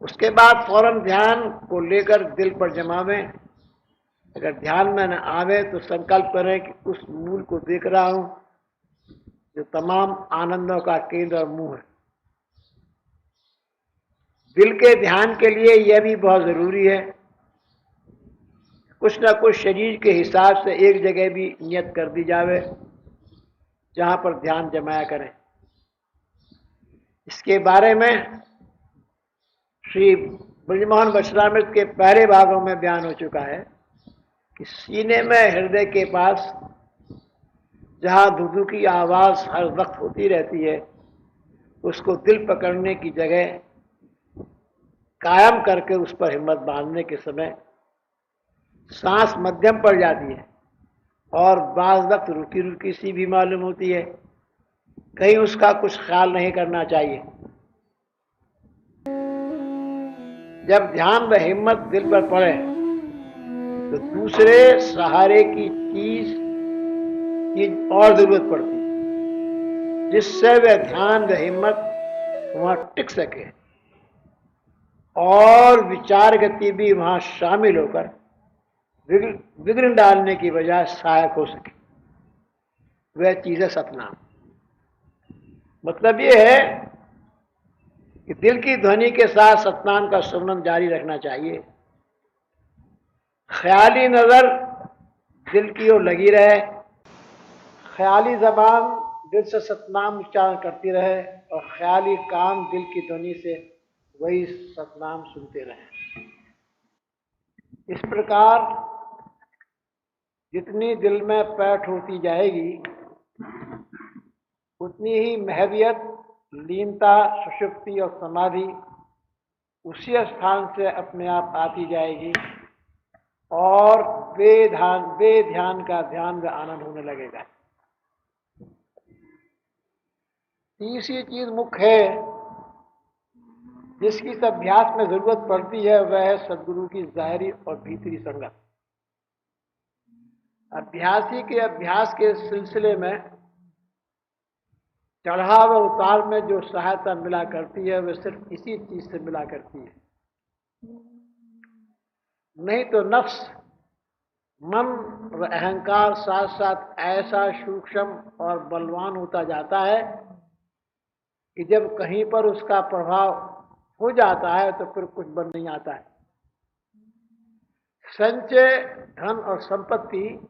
उसके बाद फौरन ध्यान को लेकर दिल पर जमावें। अगर ध्यान में न आवे तो संकल्प करें कि उस मूल को देख रहा हूं जो तमाम आनंदों का केंद्र और मुंह है। दिल के ध्यान के लिए यह भी बहुत जरूरी है कुछ ना कुछ शरीर के हिसाब से एक जगह भी नियत कर दी जावे जहां पर ध्यान जमाया करें। इसके बारे में श्री ब्रजमोहन वचनामृत के पहले भागों में बयान हो चुका है कि सीने में हृदय के पास जहां धुधु की आवाज हर वक्त होती रहती है, उसको दिल पकड़ने की जगह कायम करके उस पर हिम्मत बांधने के समय सांस मध्यम पड़ जाती है और बाज वक्त रुकी रुकी सी भी मालूम होती है। कहीं उसका कुछ ख्याल नहीं करना चाहिए। जब ध्यान व हिम्मत दिल पर पड़े तो दूसरे सहारे की चीज की और जरूरत पड़ती है, जिससे वह ध्यान व हिम्मत वहां टिक सके और विचार गति भी वहां शामिल होकर विघ्न डालने की बजाय सहायक हो सके। वह चीज है सतनाम। मतलब यह है कि दिल की ध्वनि के साथ सतनाम का सुमरन जारी रखना चाहिए। ख्याली नजर दिल की ओर लगी रहे, ख्याली जबान दिल से सतनाम उच्चारण करती रहे और ख्याली कान दिल की ध्वनि से वही सतनाम सुनते रहे। इस प्रकार जितनी दिल में पैठ होती जाएगी उतनी ही महवियत, लीनता, सुषुप्ति और समाधि उसी स्थान से अपने आप आती जाएगी और बेध्यान का ध्यान व आनंद होने लगेगा। तीसरी चीज मुख्य है जिसकी इस अभ्यास में जरूरत पड़ती है, वह है सदगुरु की जाहिरी और भीतरी संगत। अभ्यासी के अभ्यास के सिलसिले में चढ़ाव और उतार में जो सहायता मिला करती है वह सिर्फ इसी चीज से मिला करती है। नहीं तो नफ्स, मन और अहंकार साथ साथ ऐसा सूक्ष्म और बलवान होता जाता है कि जब कहीं पर उसका प्रभाव हो जाता है तो फिर कुछ बन नहीं आता है। संचय, धन और संपत्ति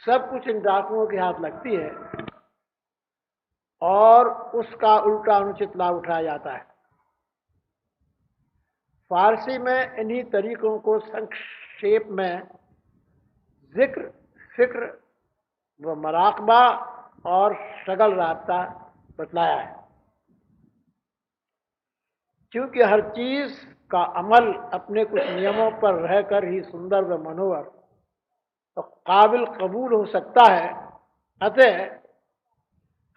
सब कुछ इन डाकुओं के हाथ लगती है और उसका उल्टा अनुचित लाभ उठाया जाता है। फारसी में इन्हीं तरीकों को संक्षेप में जिक्र, फिक्र व मराकबा और शगल राबता बतलाया है। क्योंकि हर चीज का अमल अपने कुछ नियमों पर रहकर ही सुंदर व मनोहर तो काबिल कबूल हो सकता है, अतः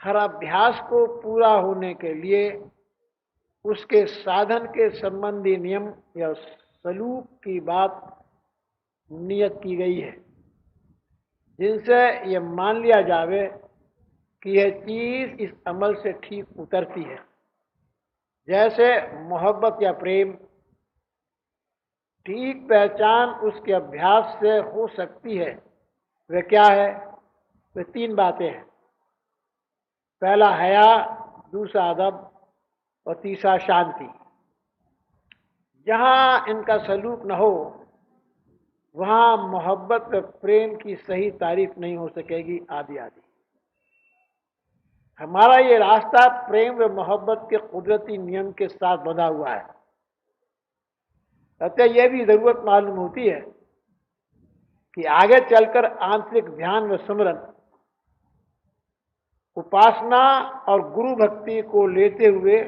हर अभ्यास को पूरा होने के लिए उसके साधन के संबंधी नियम या सलूक की बात नियत की गई है, जिनसे यह मान लिया जावे कि यह चीज इस अमल से ठीक उतरती है। जैसे मोहब्बत या प्रेम, ठीक पहचान उसके अभ्यास से हो सकती है। वह क्या है? वे तीन बातें हैं। पहला हया, दूसरा अदब और तीसरा शांति। जहां इनका सलूक न हो वहां मोहब्बत व प्रेम की सही तारीफ नहीं हो सकेगी, आदि आदि। हमारा ये रास्ता प्रेम व मोहब्बत के कुदरती नियम के साथ बंधा हुआ है। अतः यह भी जरूरत मालूम होती है कि आगे चलकर आंतरिक ध्यान व सुमरन, उपासना और गुरु भक्ति को लेते हुए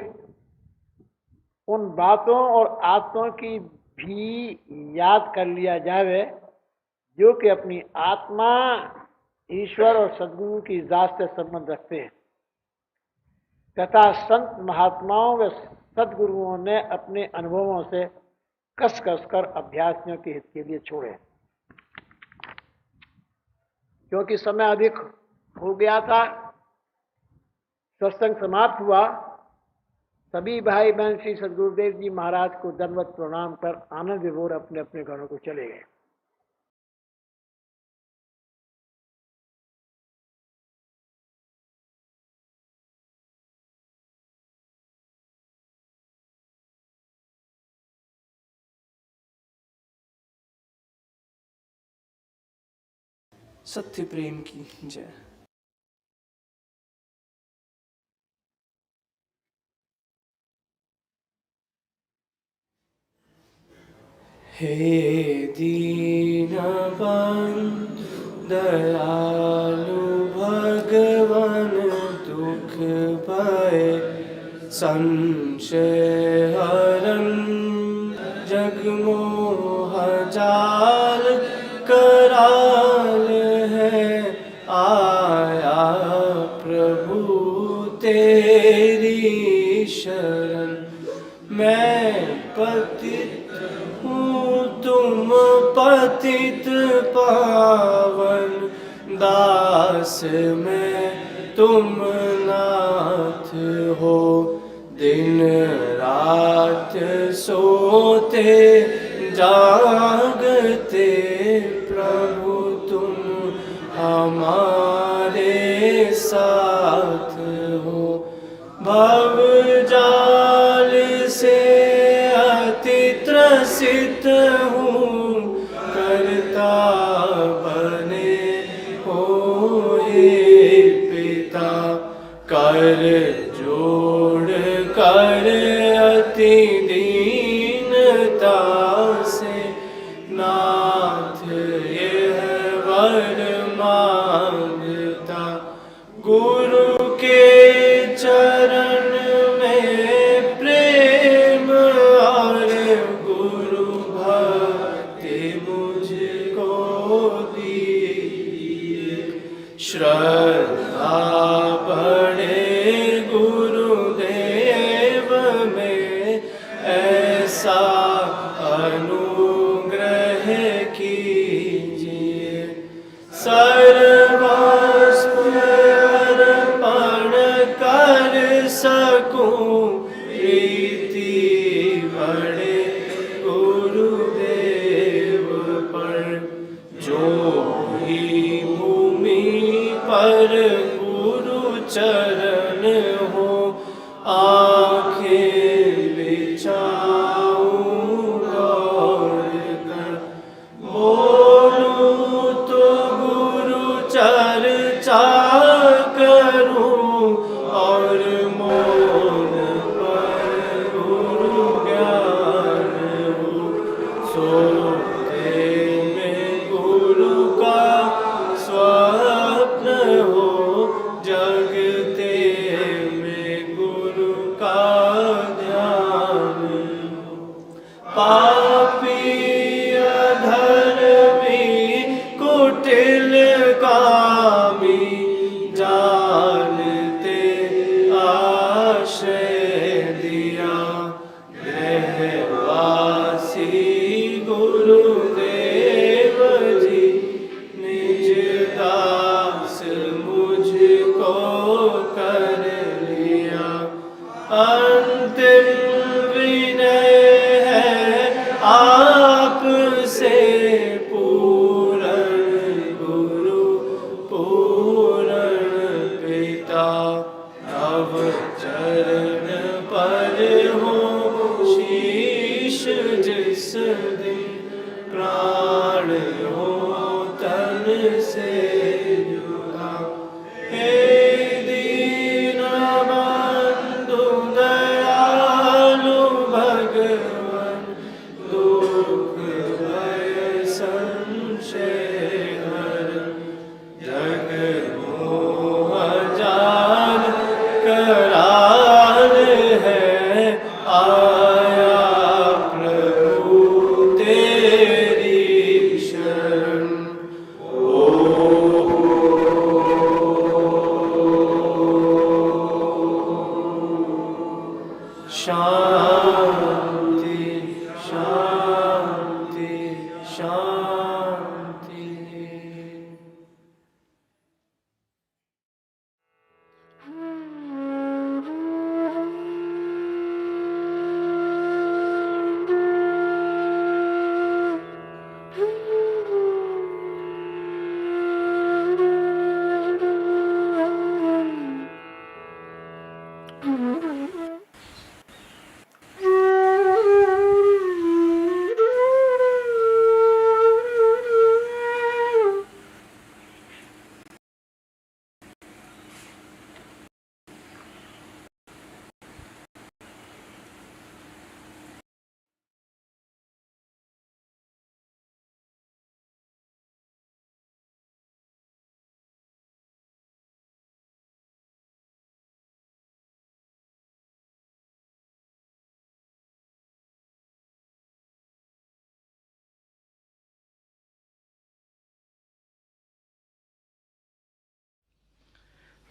उन बातों और आत्मों की भी याद कर लिया जावे जो कि अपनी आत्मा, ईश्वर और सद्गुरु की जात से संबंध रखते हैं तथा संत महात्माओं व सद्गुरुओं ने अपने अनुभवों से कस कस कर अभ्यासियों के हित के लिए छोड़े। क्योंकि समय अधिक हो गया था, सत्संग समाप्त हुआ। सभी भाई बहन श्री सद्गुरुदेव जी महाराज को दंडवत प्रणाम कर आनंद विभोर अपने अपने घरों को चले गए। सत्य प्रेम की जय। हे दीनबंधु दयालु भगवान दुख भय संशय हरन जगमोह जाल कराल है आया प्रभु तेरी शरण। मैं पतित हूँ तुम पतित पावन दास में तुम नाथ हो। दिन रात सोते जागते प्रभु तुम हमारे साथ हो। भव जाल से अति त्रसित हूँ करता बने हो हे पिता। कर जोड़ कर अति दीनता से नाथ यह वर मांगता। गुरु के चरण में प्रेम और गुरु भक्ति मुझको दी। श्रद्धा बढ़े गुरुदेव में ऐसा अनुग्रह कीजिए। सर्वस्व अर्पण कर सकूं प्रीति बढ़े गुरुदेव पर। जो ही भूमि पर गुरु चरण हो आंखें बिछाऊं गौर कर। बोलूं तो गुरु चर्चा करूं और मौन पर गुरु ज्ञान हो। सोते में गुरु का स्वप्न हो जगते में गुरु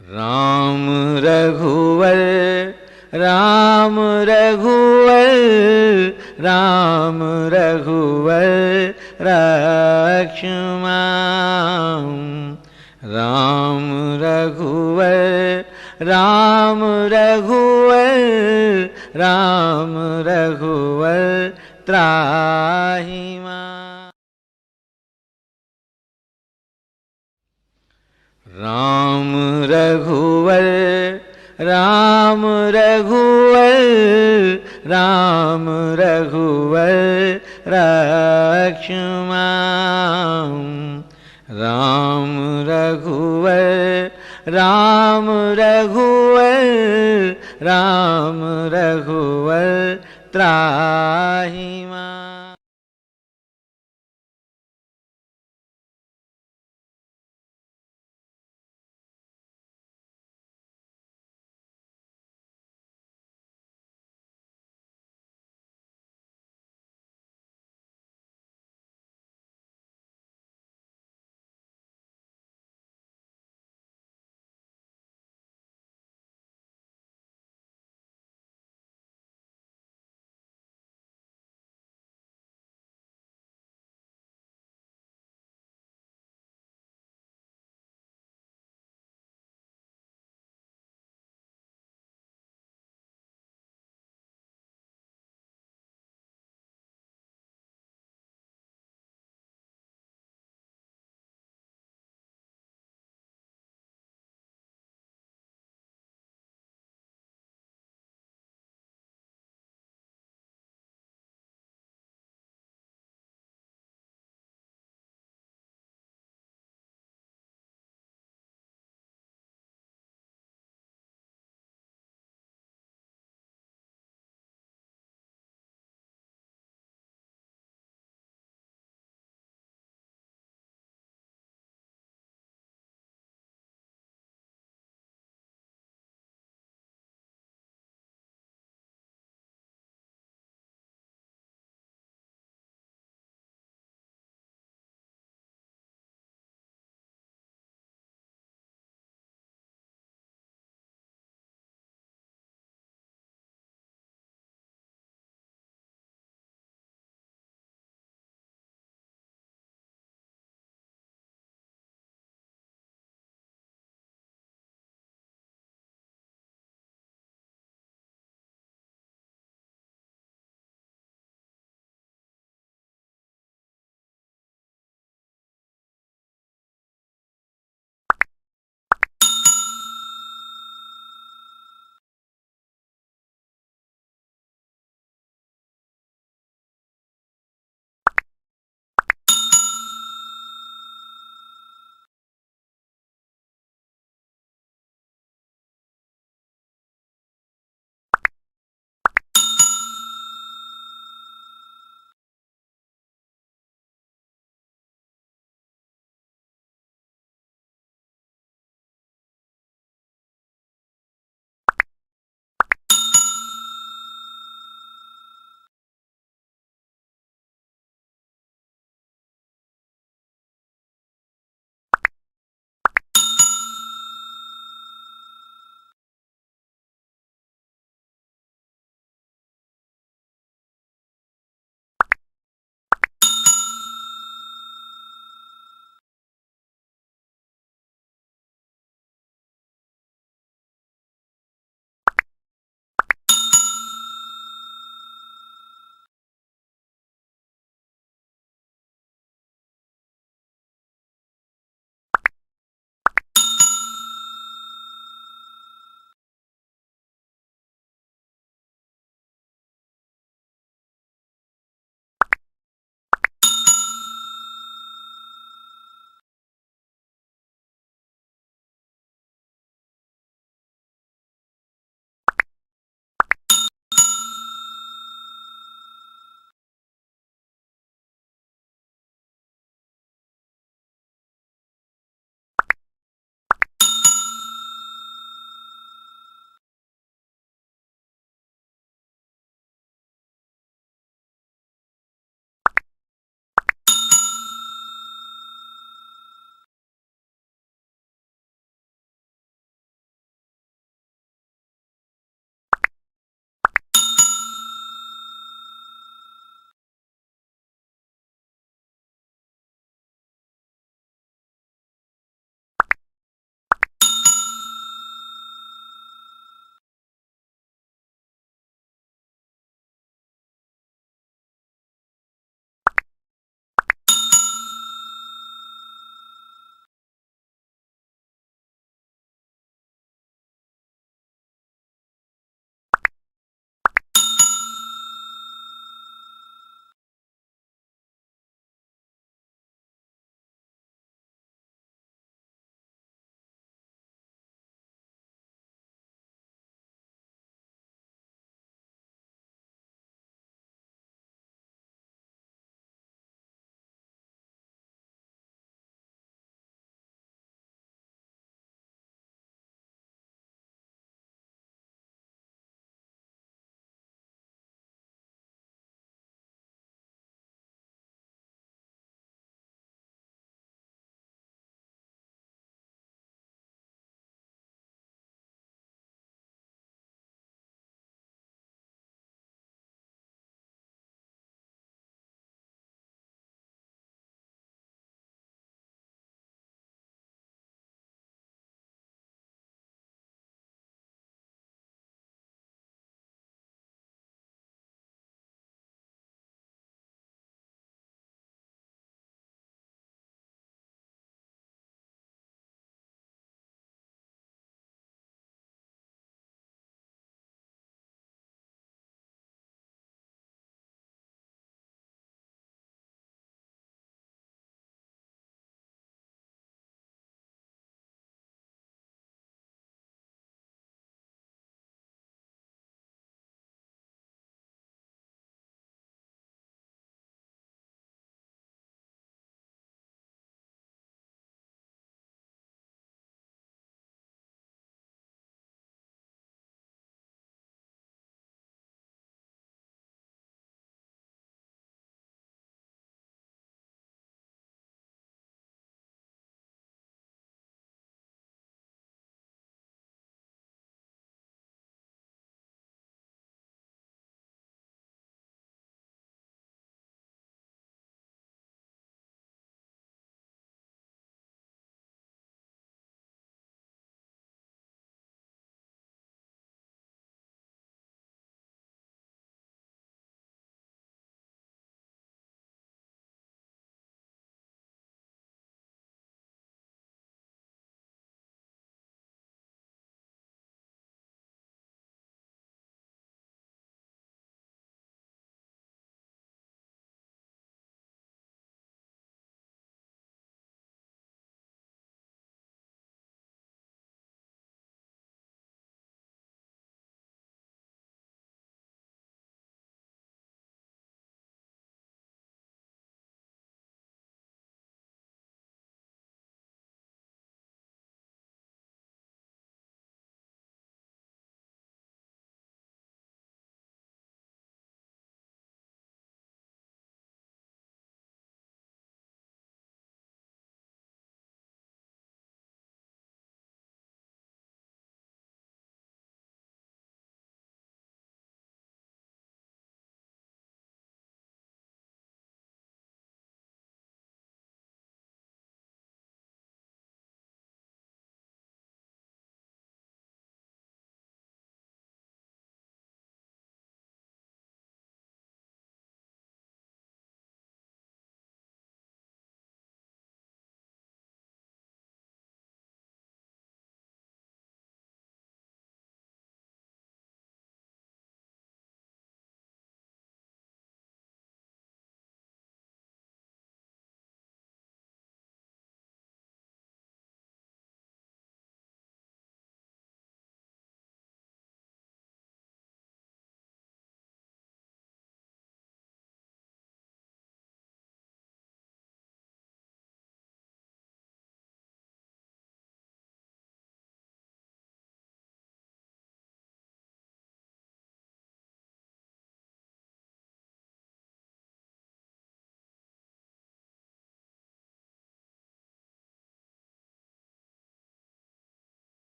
राम रघुवर राम रघुवर राम रघुवर रक्षमां राम रघुवर राम रघुवर राम रघुवर त्राहि मां। राम रघुवर राम रघुवर राम रघुवर रक्षमां राम रघुवर राम रघुवर राम रघुवर त्राहि